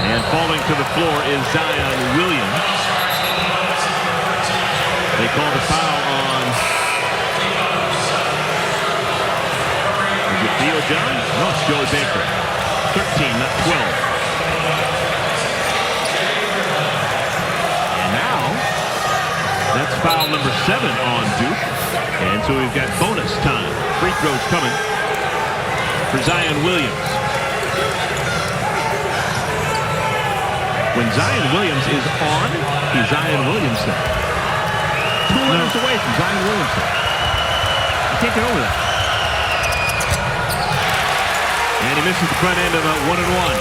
And falling to the floor is Zion Williams. They call the foul on... Is it Theo John? No, it's Joey Baker. 13, not 12. And now, that's foul number 7 on Duke. And so we've got bonus time. Free throws coming for Zion Williams. When Zion Williams is on, he's Zion Williamson. 2 minutes away from Zion Williamson. You can't get over that. And he misses the front end of a 1-and-1.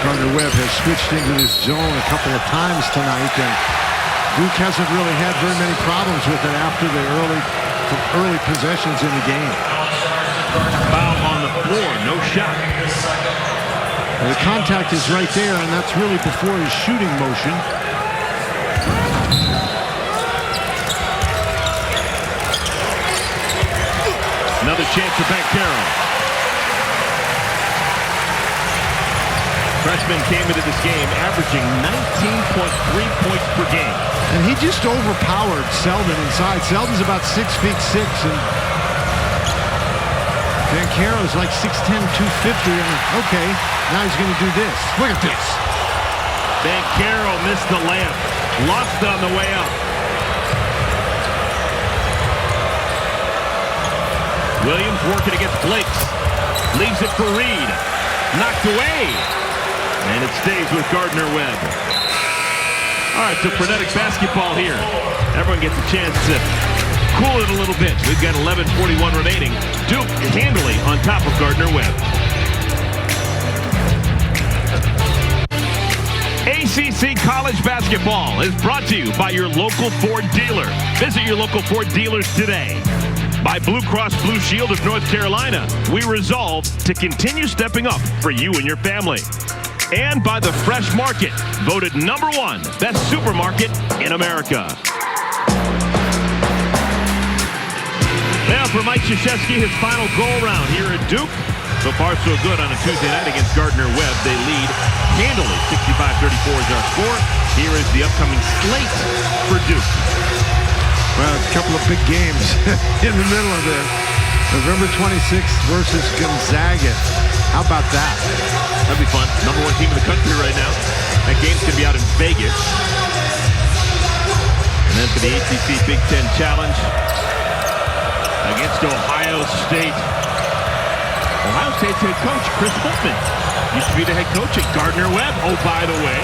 Gardner-Webb has switched into this zone a couple of times tonight, and Duke hasn't really had very many problems with it after the early possessions in the game. Foul on the floor, no shot. And the contact is right there, and that's really before his shooting motion. Another chance for Bankero. Freshman came into this game averaging 19.3 points per game. And he just overpowered Selden inside. Selden's about 6'6", and Banchero's like 6'10", 250. And okay, now he's going to do this. Look at this. Bankero missed the layup. Lost on the way up. Williams working against Blakes. Leaves it for Reed. Knocked away. And it stays with Gardner-Webb. All right, so frenetic basketball here. Everyone gets a chance to cool it a little bit. We've got 11:41 remaining. Duke handily on top of Gardner-Webb. ACC College Basketball is brought to you by your local Ford dealer. Visit your local Ford dealers today. By Blue Cross Blue Shield of North Carolina, we resolve to continue stepping up for you and your family. And by the Fresh Market, voted #1 best supermarket in America. Now for Mike Krzyzewski, his final go-around here at Duke. So far, so good on a Tuesday night against Gardner-Webb. They lead handily. 65-34 is our score. Here is the upcoming slate for Duke. Well, a couple of big games in the middle of this. November 26th versus Gonzaga. How about that? That'd be fun. #1 team in the country right now. That game's going to be out in Vegas. And then for the ACC Big Ten Challenge against Ohio State. Ohio State's head coach, Chris Holtmann, used to be the head coach at Gardner-Webb. Oh, by the way.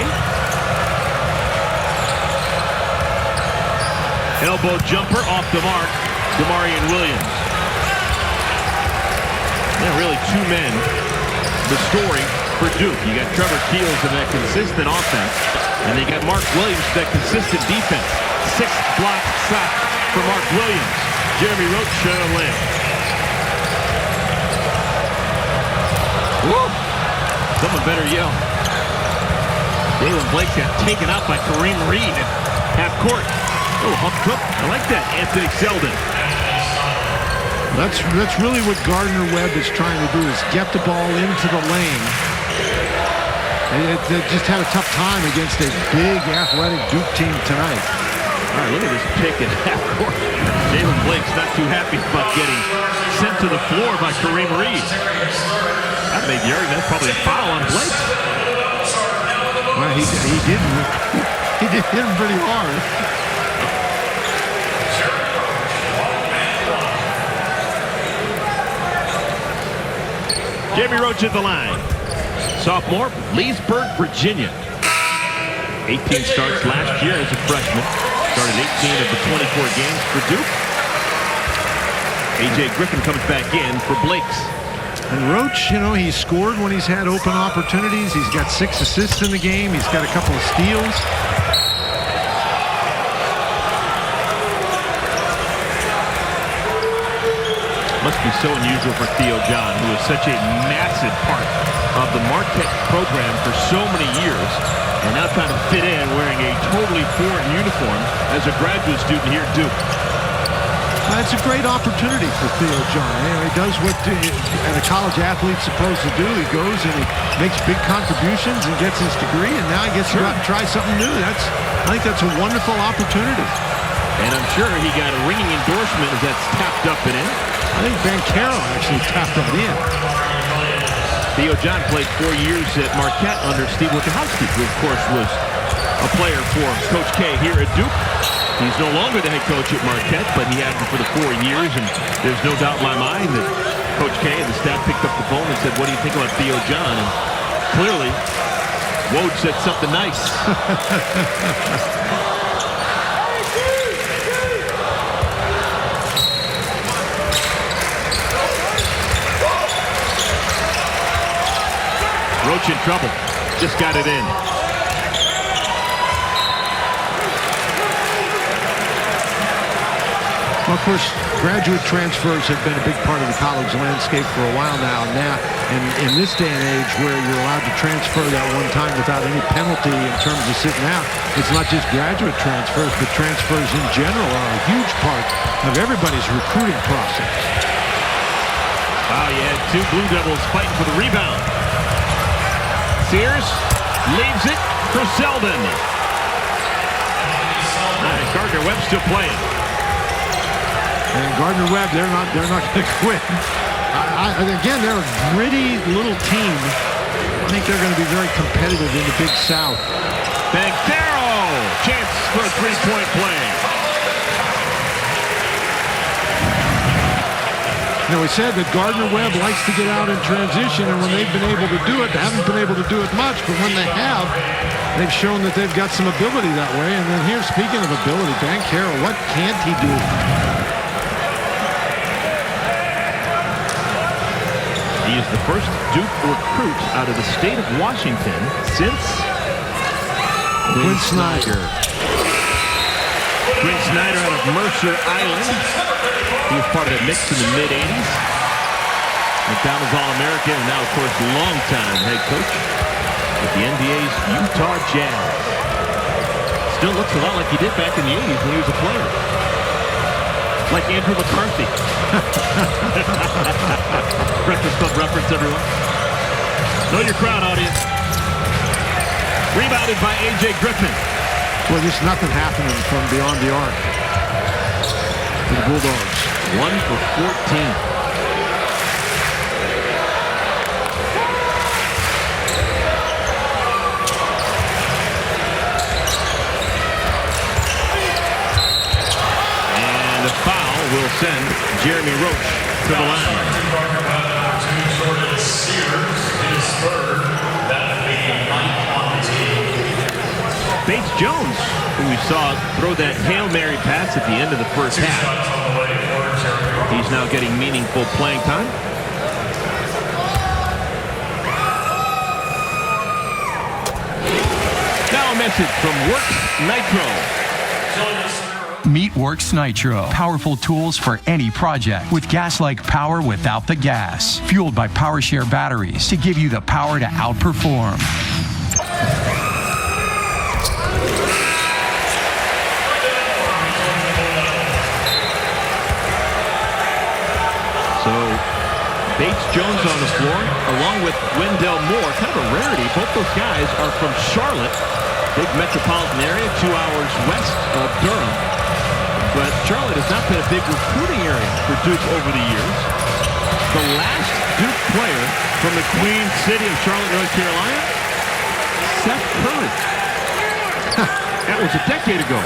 Elbow jumper off the mark. Demarion Williams. Yeah, really 2 men. The story for Duke. You got Trevor Keels in that consistent offense, and they got Mark Williams in that consistent defense. 6th block shot for Mark Williams. Jeremy Roach shot on land. Woo! Someone better yell. Jalen Blake got taken out by Kareem Reed at half court. Oh, hump hook. I like that, Anthony Selden. That's really what Gardner-Webb is trying to do, is get the ball into the lane. And they just had a tough time against a big, athletic Duke team tonight. All right, look at this pick at half court. Jalen Blake's not too happy about getting sent to the floor by Kareem Reed. That made the argument. That's probably a foul on Blake. Well, he didn't. He did hit him pretty hard. Jamie Roach at the line. Sophomore, Leesburg, Virginia. 18 starts last year as a freshman. Started 18 of the 24 games for Duke. A.J. Griffin comes back in for Blakes. And Roach, you know, he's scored when he's had open opportunities. He's got 6 assists in the game. He's got a couple of steals. Must be so unusual for Theo John, who is such a massive part of the Marquette program for so many years, and now trying to fit in wearing a totally foreign uniform as a graduate student here at Duke. That's a great opportunity for Theo John. You know, he does what a college athlete's supposed to do. He goes and he makes big contributions and gets his degree, and now he gets to go out and try something new. I think that's a wonderful opportunity. And I'm sure he got a ringing endorsement as that's tapped up and in. I think Bancaro actually tapped that in. Theo John played 4 years at Marquette under Steve Wojciechowski, who of course was a player for Coach K here at Duke. He's no longer the head coach at Marquette, but he had him for the 4 years, and there's no doubt in my mind that Coach K and the staff picked up the phone and said, what do you think about Theo John? And clearly, Woj said something nice. Roach in trouble. Just got it in. Well, of course, graduate transfers have been a big part of the college landscape for a while now. And in this day and age where you're allowed to transfer that one time without any penalty in terms of sitting out, it's not just graduate transfers, but transfers in general are a huge part of everybody's recruiting process. Wow, you had 2 Blue Devils fighting for the rebound. Sears leaves it for Selden. Gardner-Webb still playing. And Gardner-Webb, they're not going to quit. Again, they're a gritty little team. I think they're going to be very competitive in the Big South. Bancaro! Chance for a 3-point play. You know, we said that Gardner-Webb likes to get out in transition, and when they've been able to do it, they haven't been able to do it much, but when they have, they've shown that they've got some ability that way. And then here, speaking of ability, Bancaro, what can't he do? He is the first Duke recruit out of the state of Washington since Quinn Snyder. Quinn Snyder out of Mercer Island. He was part of that mix in the mid-'80s. McDonald's All-American, and now, of course, longtime head coach with the NBA's Utah Jazz. Still looks a lot like he did back in the 80s when he was a player. Like Andrew McCarthy. Breakfast Club reference, everyone. Know your crowd, audience. Rebounded by A.J. Griffin. Well, just nothing happening from beyond the arc for the Bulldogs. 1 for 14. And a foul will send Jeremy Roach to the line. Bates Jones, who we saw throw that Hail Mary pass at the end of the first half. He's now getting meaningful playing time. Now a message from Works Nitro. Meet Works Nitro. Powerful tools for any project with gas-like power without the gas. Fueled by PowerShare batteries to give you the power to outperform. Bates Jones on the floor, along with Wendell Moore. Kind of a rarity. Both those guys are from Charlotte, big metropolitan area, 2 hours west of Durham. But Charlotte has not been a big recruiting area for Duke over the years. The last Duke player from the Queen City of Charlotte, North Carolina, Seth Curry. That was a decade ago.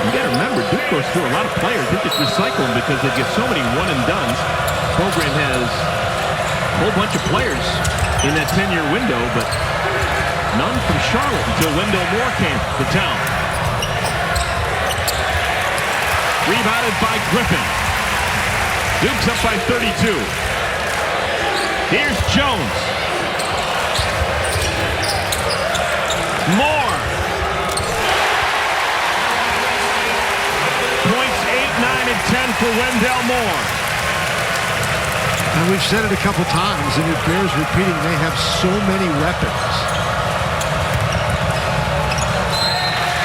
You got to remember, Duke goes through a lot of players. They just recycle them because they get so many one-and-dones. The program has a whole bunch of players in that 10-year window, but none from Charlotte until Wendell Moore came to town. Rebounded by Griffin. Duke's up by 32. Here's Jones. Moore. Points 8, 9, and 10 for Wendell Moore. And we've said it a couple times, and it bears repeating. They have so many weapons.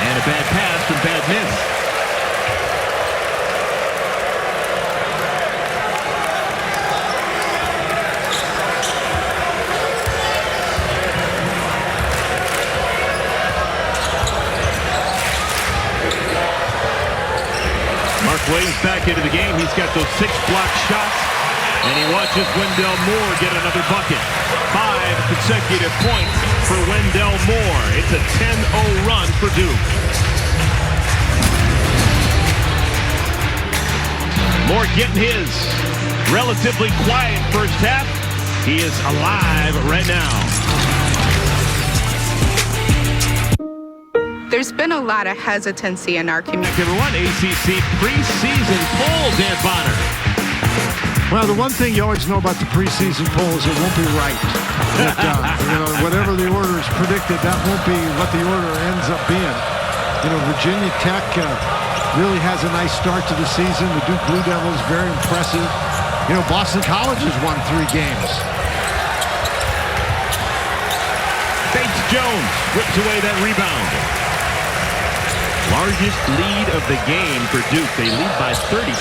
And a bad pass and bad miss. Williams back into the game. He's got those 6 blocked shots, and he watches Wendell Moore get another bucket. 5 consecutive points for Wendell Moore. It's a 10-0 run for Duke. Moore getting his. Relatively quiet first half. He is alive right now. There's been a lot of hesitancy in our community. Everyone, ACC preseason poll, Dan Bonner. Well, the one thing you always know about the preseason poll is it won't be right. Whatever the order is predicted, that won't be what the order ends up being. Virginia Tech really has a nice start to the season. The Duke Blue Devils, very impressive. Boston College has won 3 games. Bates Jones whips away that rebound. Largest lead of the game for Duke. They lead by 37.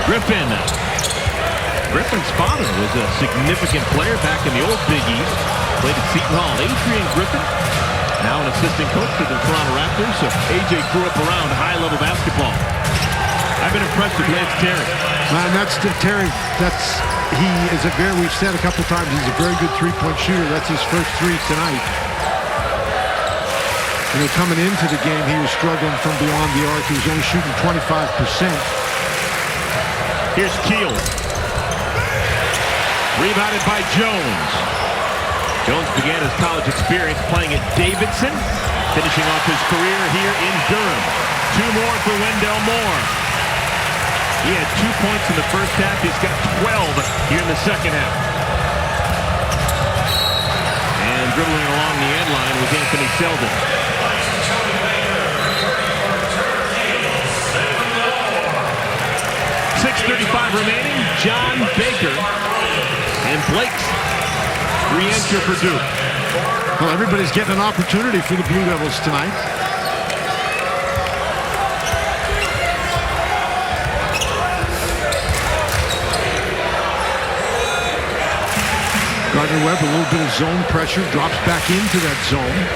Griffin. Griffin's father was a significant player back in the old Big East. Played at Seton Hall. Adrian Griffin, now an assistant coach for the Toronto Raptors. So AJ grew up around high-level basketball. I've been impressed with Lance Terry. Man, that's Terry. He is we've said a couple times, he's a very good three-point shooter. That's his first 3 tonight. Coming into the game, he was struggling from beyond the arc. He was only shooting 25%. Here's Keel. Rebounded by Jones. Jones began his college experience playing at Davidson, finishing off his career here in Durham. 2 more for Wendell Moore. He had 2 points in the first half. He's got 12 here in the second half. And dribbling along the end line was Anthony Selden. 6:35 remaining. John Baker and Blake's re-enter for Duke. Well, everybody's getting an opportunity for the Blue Devils tonight. Gardner-Webb, a little bit of zone pressure, drops back into that zone.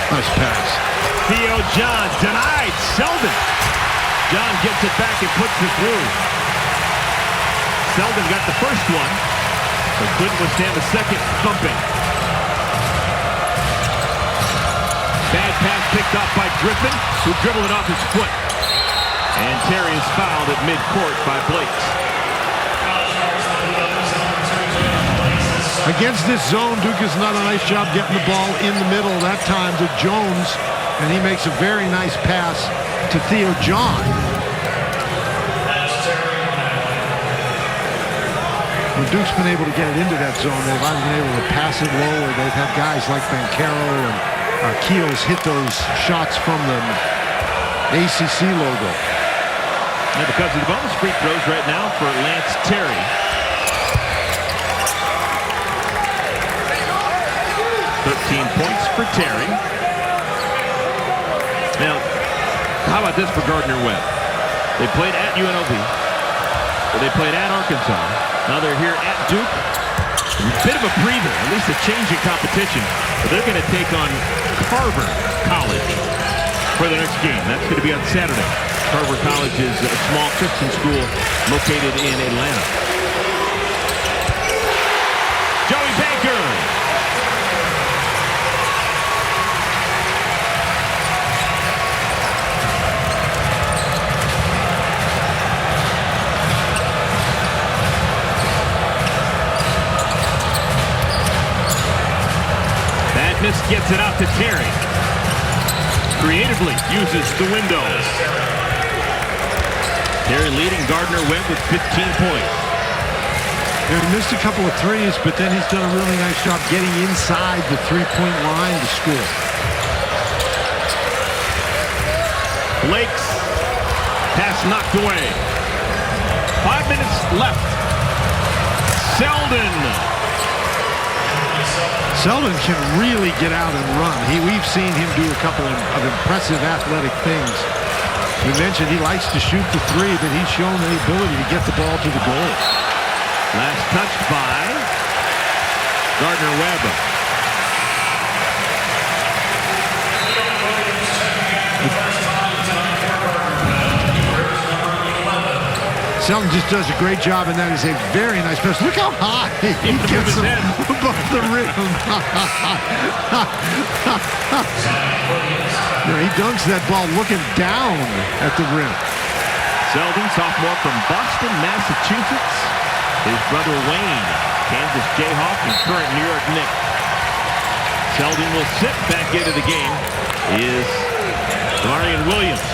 Nice pass. Theo John denied. Selden. John gets it back and puts it through. Selden got the first one, but couldn't withstand the second thumping. Bad pass picked up by Griffin, who dribbled it off his foot. And Terry is fouled at midcourt by Blake. Against this zone, Duke has done a nice job getting the ball in the middle that time to Jones, and he makes a very nice pass to Theo John. When Duke's been able to get it into that zone, they've either been able to pass it low, or they've had guys like Bancaro and Keels hit those shots from the ACC logo. And because of the bonus free throws right now for Lance Terry. 13 points for Terry. Now, how about this for Gardner-Webb? They played at UNLV. They played at Arkansas. Now they're here at Duke. A bit of a breather, at least a change in competition. But they're going to take on Carver College for the next game. That's going to be on Saturday. Carver College is a small Christian school located in Atlanta. Joey Baker. gets it out to Terry. Creatively uses the windows. Terry leading Gardner-Webb with 15 points. He missed a couple of threes, but then he's done a really nice job getting inside the three-point line to score. Blake's pass knocked away. 5 minutes left. Selden can really get out and run. We've seen him do a couple of impressive athletic things. We mentioned he likes to shoot the three, but he's shown the ability to get the ball to the goal. Last touch by Gardner-Webb. Selden just does a great job, and that is a very nice pass. Look how high he gets him above the rim. He dunks that ball looking down at the rim. Selden, sophomore from Boston, Massachusetts. His brother Wayne, Kansas Jayhawk and current New York Knick. Selden will sit back into the game. Is Marion Williams.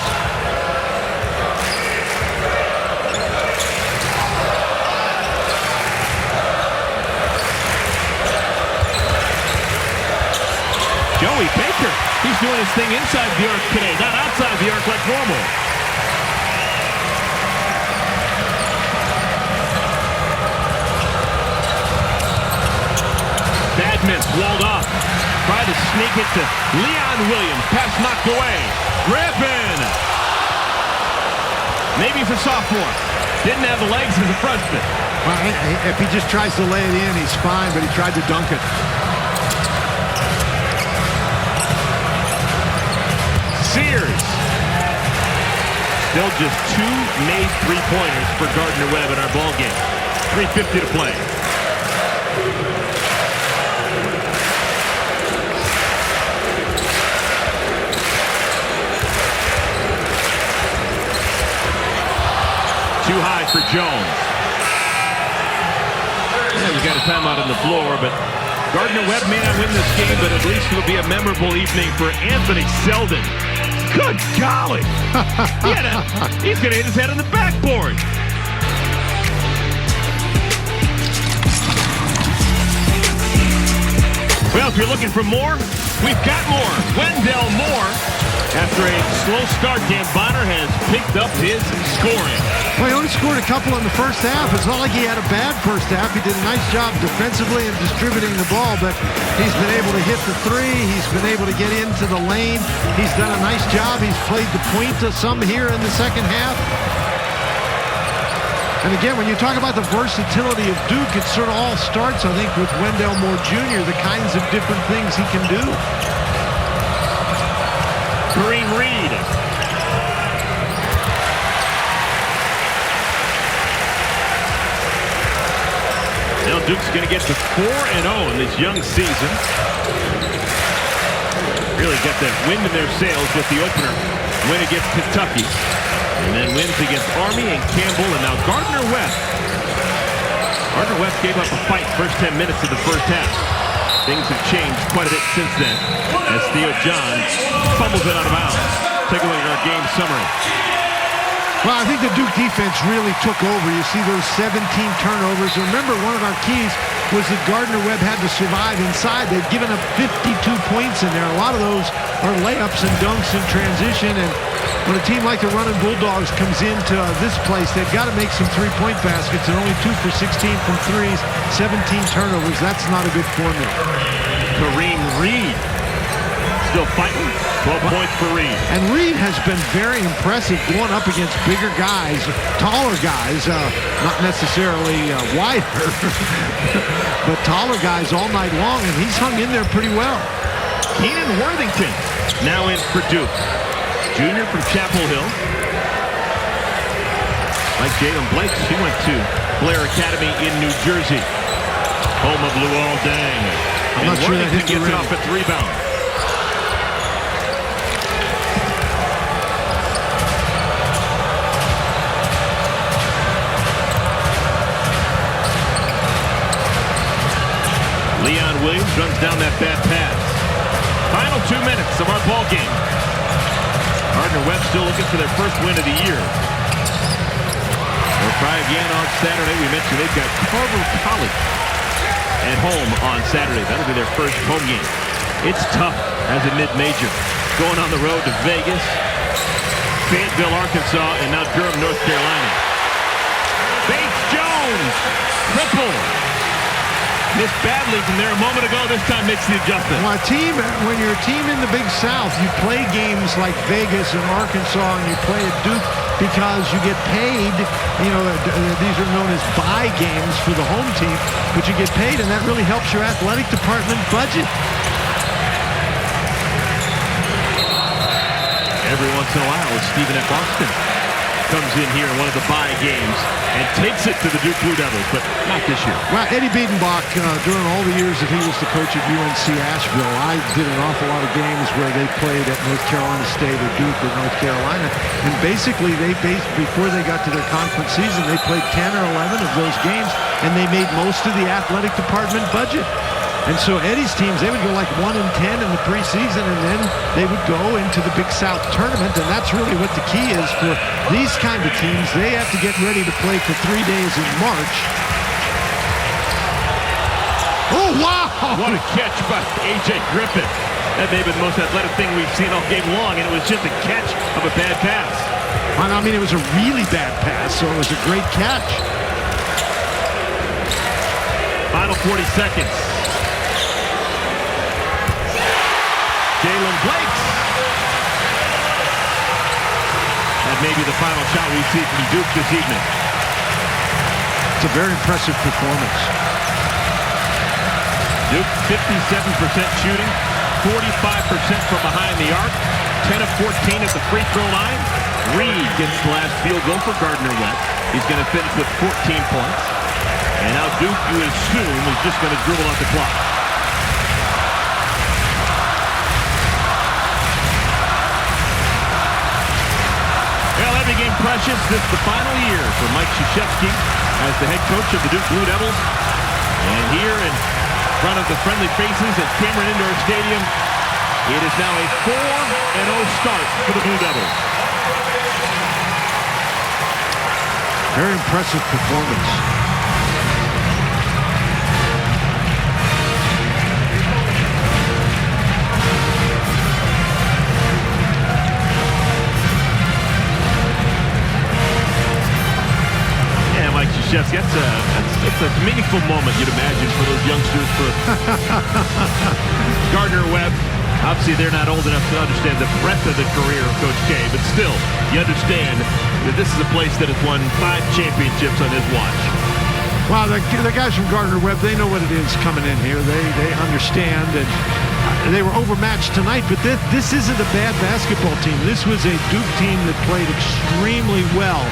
Joey Baker, he's doing his thing inside the arc today, not outside the arc like normal. Badminton walled off. Tried to sneak it to Leon Williams. Pass knocked away. Griffin. Maybe he's a sophomore. Didn't have the legs as a freshman. Well, if he just tries to lay it in, he's fine, but he tried to dunk it. Sears. Still just 2 made three-pointers for Gardner-Webb in our ball game. 3:50 to play. Too high for Jones. Yeah, we got a timeout on the floor, but Gardner-Webb may not win this game, but at least it'll be a memorable evening for Anthony Selden. Good golly! He's going to hit his head on the backboard. Well, if you're looking for more, we've got more. Wendell Moore. After a slow start, Dan Bonner has picked up his scoring. Well, he only scored a couple in the first half. It's not like he had a bad first half. He did a nice job defensively and distributing the ball, but he's been able to hit the three. He's been able to get into the lane. He's done a nice job. He's played the point to some here in the second half. And again, when you talk about the versatility of Duke, it sort of all starts, I think, with Wendell Moore Jr., the kinds of different things he can do. Kareem Reed. Now Duke's going to get to 4-0 in this young season. Really got that wind in their sails with the opener win against Kentucky. And then wins against Army and Campbell, and now Gardner-Webb. Gardner-Webb gave up a fight first 10 minutes of the first half. Things have changed quite a bit since then as Theo John fumbles it out of bounds. Take a look at our game summary. Well, I think the Duke defense really took over. You see those 17 turnovers. Remember, one of our keys was that Gardner-Webb had to survive inside. They'd given up 52 points in there. A lot of those are layups and dunks in transition. And when a team like the Runnin Bulldogs comes into this place, they've got to make some three-point baskets. And only 2 for 16 from threes, 17 turnovers. That's not a good formula. Kareem Reed still fighting. 12 points for Reed. And Reed has been very impressive going up against bigger guys, taller guys, not necessarily wider, but taller guys all night long, and he's hung in there pretty well. Keenan Worthington now in for Duke. Junior from Chapel Hill. Like Jalen Blake, he went to Blair Academy in New Jersey. Home of Luol Deng. I'm not sure that hit the gets rim. it off at the rebound. Leon Williams runs down that bad pass. Final 2 minutes of our ball game. Gardner-Webb still looking for their first win of the year. They'll try again on Saturday. We mentioned they've got Carver College at home on Saturday. That'll be their first home game. It's tough as a mid-major. Going on the road to Vegas, Fayetteville, Arkansas, and now Durham, North Carolina. Bates Jones, triple. Missed badly from there a moment ago. This time makes the adjustment. Well, when you're a team in the Big South, you play games like Vegas and Arkansas, and you play at Duke because you get paid. You know, these are known as bye games for the home team, but you get paid, and that really helps your athletic department budget. Every once in a while, Stephen F. Austin comes in here in one of the bye games and takes it to the Duke Blue Devils, but not this year. Well, Eddie Biedenbach, during all the years that he was the coach at UNC Asheville, I did an awful lot of games where they played at North Carolina State or Duke or North Carolina, and basically before they got to their conference season, they played 10 or 11 of those games, and they made most of the athletic department budget. And so Eddie's teams, they would go like 1-10 in the preseason, and then they would go into the Big South tournament, and that's really what the key is for these kind of teams. They have to get ready to play for 3 days in March. Oh, wow! What a catch by A.J. Griffin. That may be the most athletic thing we've seen all game long, and it was just a catch of a bad pass. I mean, it was a really bad pass, so it was a great catch. Final 40 seconds. Jalen Blake. That may be the final shot we see from Duke this evening. It's a very impressive performance. Duke 57% shooting, 45% from behind the arc, 10 of 14 at the free throw line. Reed gets the last field goal for Gardner-Webb. He's going to finish with 14 points. And now Duke, you would assume, is just going to dribble out the clock. Well, every game precious. This is the final year for Mike Krzyzewski as the head coach of the Duke Blue Devils. And here in front of the friendly faces at Cameron Indoor Stadium, it is now a 4-0 start for the Blue Devils. Very impressive performance. It's a meaningful moment, you'd imagine, for those youngsters. For Gardner-Webb, obviously they're not old enough to understand the breadth of the career of Coach K, but still, you understand that this is a place that has won 5 championships on his watch. Wow, the guys from Gardner-Webb, they know what it is coming in here. They understand, and they were overmatched tonight, but this isn't a bad basketball team. This was a Duke team that played extremely well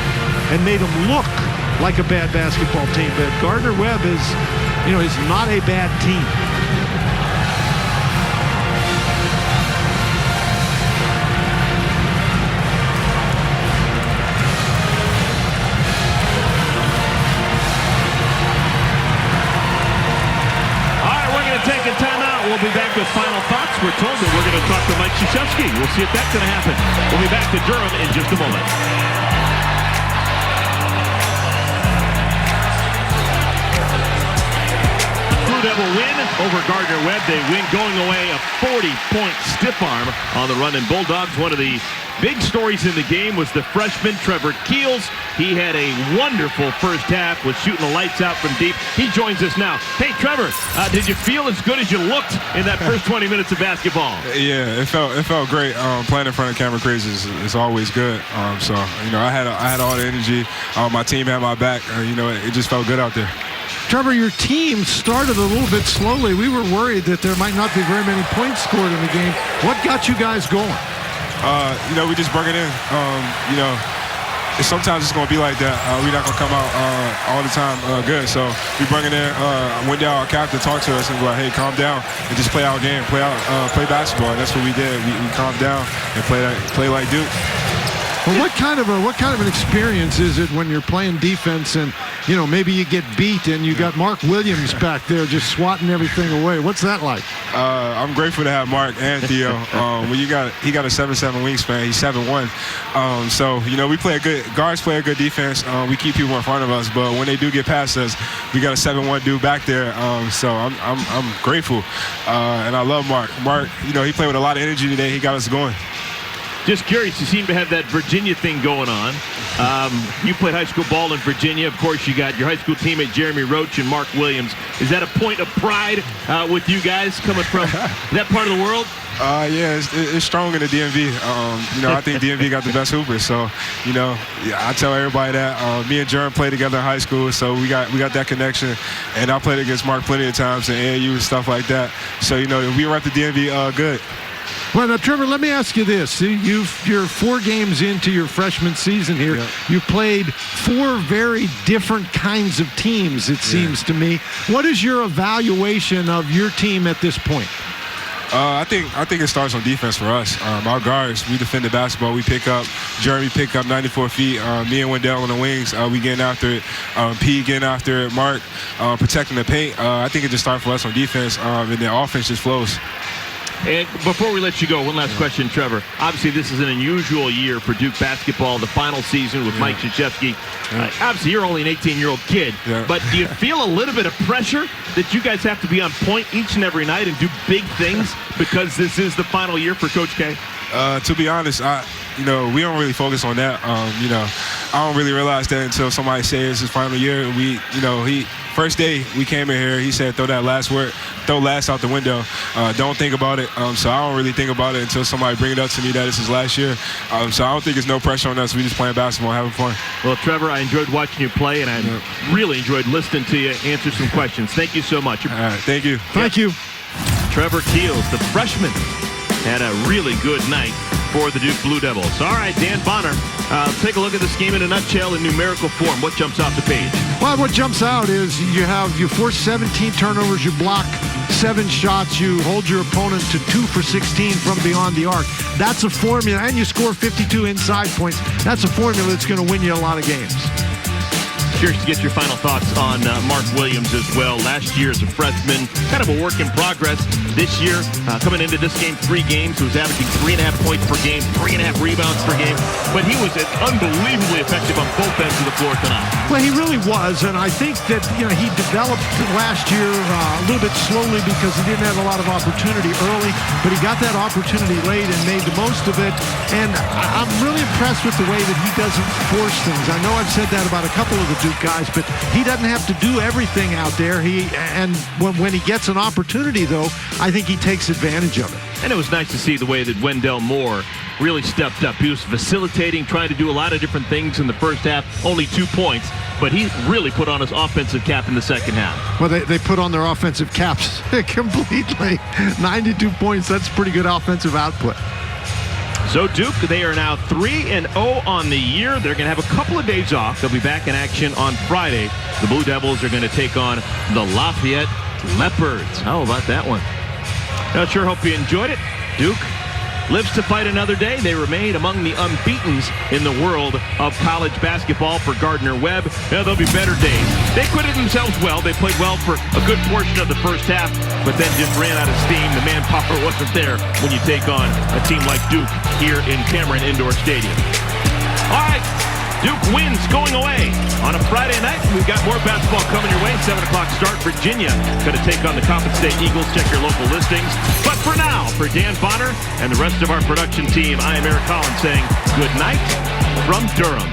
and made them look like a bad basketball team, but Gardner-Webb is not a bad team. All right, we're going to take a timeout. We'll be back with final thoughts. We're told that we're going to talk to Mike Krzyzewski. We'll see if that's going to happen. We'll be back to Durham in just a moment. Devil win over Gardner-Webb. They win going away a 40-point stiff arm on the Runnin Bulldogs. One of the big stories in the game was the freshman Trevor Keels. He had a wonderful first half, was shooting the lights out from deep. He joins us now. Hey, Trevor, did you feel as good as you looked in that first 20 minutes of basketball? Yeah, it felt great. Playing in front of camera crews is always good. So I had all the energy. My team had my back. It just felt good out there. Trevor, your team started a little bit slowly. We were worried that there might not be very many points scored in the game. What got you guys going? We just bring it in. Sometimes it's going to be like that. We're not going to come out all the time good. So we bring it in. I went down, our captain talked to us and was like, hey, calm down and just play our game, play basketball. And that's what we did. We calmed down and play like Duke. Well, what kind of an experience is it when you're playing defense and, you know, maybe you get beat and you got Mark Williams back there just swatting everything away? What's that like? I'm grateful to have Mark and Theo. When he got a 7'7" wingspan, he's 7'1". So, you know, guards play a good defense. We keep people in front of us, but when they do get past us, we got a 7'1" dude back there. So I'm grateful, and I love Mark. Mark, you know, he played with a lot of energy today. He got us going. Just curious, you seem to have that Virginia thing going on. You played high school ball in Virginia. Of course, you got your high school teammate Jeremy Roach and Mark Williams. Is that a point of pride with you guys coming from that part of the world? Yeah, it's strong in the DMV. You know, I think DMV got the best hoopers. So, you know, yeah, I tell everybody that. Me and Durham played together in high school, so we got that connection. And I played against Mark plenty of times in AAU and stuff like that. So, you know, we were at the DMV good. Well, now, Trevor, let me ask you this. You're 4 games into your freshman season here. Yeah. You played 4 very different kinds of teams, it seems to me. What is your evaluation of your team at this point? I think it starts on defense for us. Our guards, we defend the basketball. We pick up. Jeremy pick up 94 feet. Me and Wendell on the wings, we getting after it. P getting after it. Mark protecting the paint. I think it just starts for us on defense, and the offense just flows. And before we let you go, one last question, Trevor. Obviously, this is an unusual year for Duke basketball, the final season with Mike Krzyzewski. Obviously, you're only an 18-year-old kid, but do you feel a little bit of pressure that you guys have to be on point each and every night and do big things because this is the final year for Coach K? To be honest, we don't really focus on that. I don't really realize that until somebody says it's his final year. First day we came in here, he said, throw last out the window. Don't think about it. So I don't really think about it until somebody bring it up to me that it's his last year. So I don't think there's no pressure on us. We just playing basketball and having fun. Well, Trevor, I enjoyed watching you play, and I really enjoyed listening to you answer some questions. Thank you so much. All right, thank you. Thank you. Trevor Keels, the freshman, had a really good night for the Duke Blue Devils. All right, Dan Bonner, take a look at this game in a nutshell in numerical form. What jumps off the page? Well, what jumps out is you force 17 turnovers, you block 7 shots, you hold your opponent to 2 for 16 from beyond the arc. That's a formula, and you score 52 inside points. That's a formula that's going to win you a lot of games. Curious to get your final thoughts on Mark Williams as well. Last year as a freshman, kind of a work in progress. This year, coming into this game, 3 games, he was averaging 3.5 points per game, 3.5 rebounds per game. But he was unbelievably effective on both ends of the floor tonight. Well, he really was, and I think that he developed last year a little bit slowly because he didn't have a lot of opportunity early, but he got that opportunity late and made the most of it. And I'm really impressed with the way that he doesn't force things. I know I've said that about a couple of the Duke guys, but he doesn't have to do everything out there. When he gets an opportunity, though, I think he takes advantage of it. And it was nice to see the way that Wendell Moore really stepped up. He was facilitating, trying to do a lot of different things in the first half. Only 2 points, but he really put on his offensive cap in the second half. Well, they put on their offensive caps completely. 92 points, that's pretty good offensive output. So Duke, they are now 3-0 on the year. They're going to have a couple of days off. They'll be back in action on Friday. The Blue Devils are going to take on the Lafayette Leopards. How about that one? Not sure, hope you enjoyed it. Duke lives to fight another day. They remain among the unbeatens in the world of college basketball for Gardner-Webb. There'll be better days. They acquitted themselves well. They played well for a good portion of the first half, but then just ran out of steam. The manpower wasn't there when you take on a team like Duke here in Cameron Indoor Stadium. All right, Duke wins going away on a Friday night. We've got more basketball coming your way. 7 o'clock start. Virginia going to take on the Coppin State Eagles. Check your local listings. But for now, for Dan Bonner and the rest of our production team, I am Eric Collins saying good night from Durham.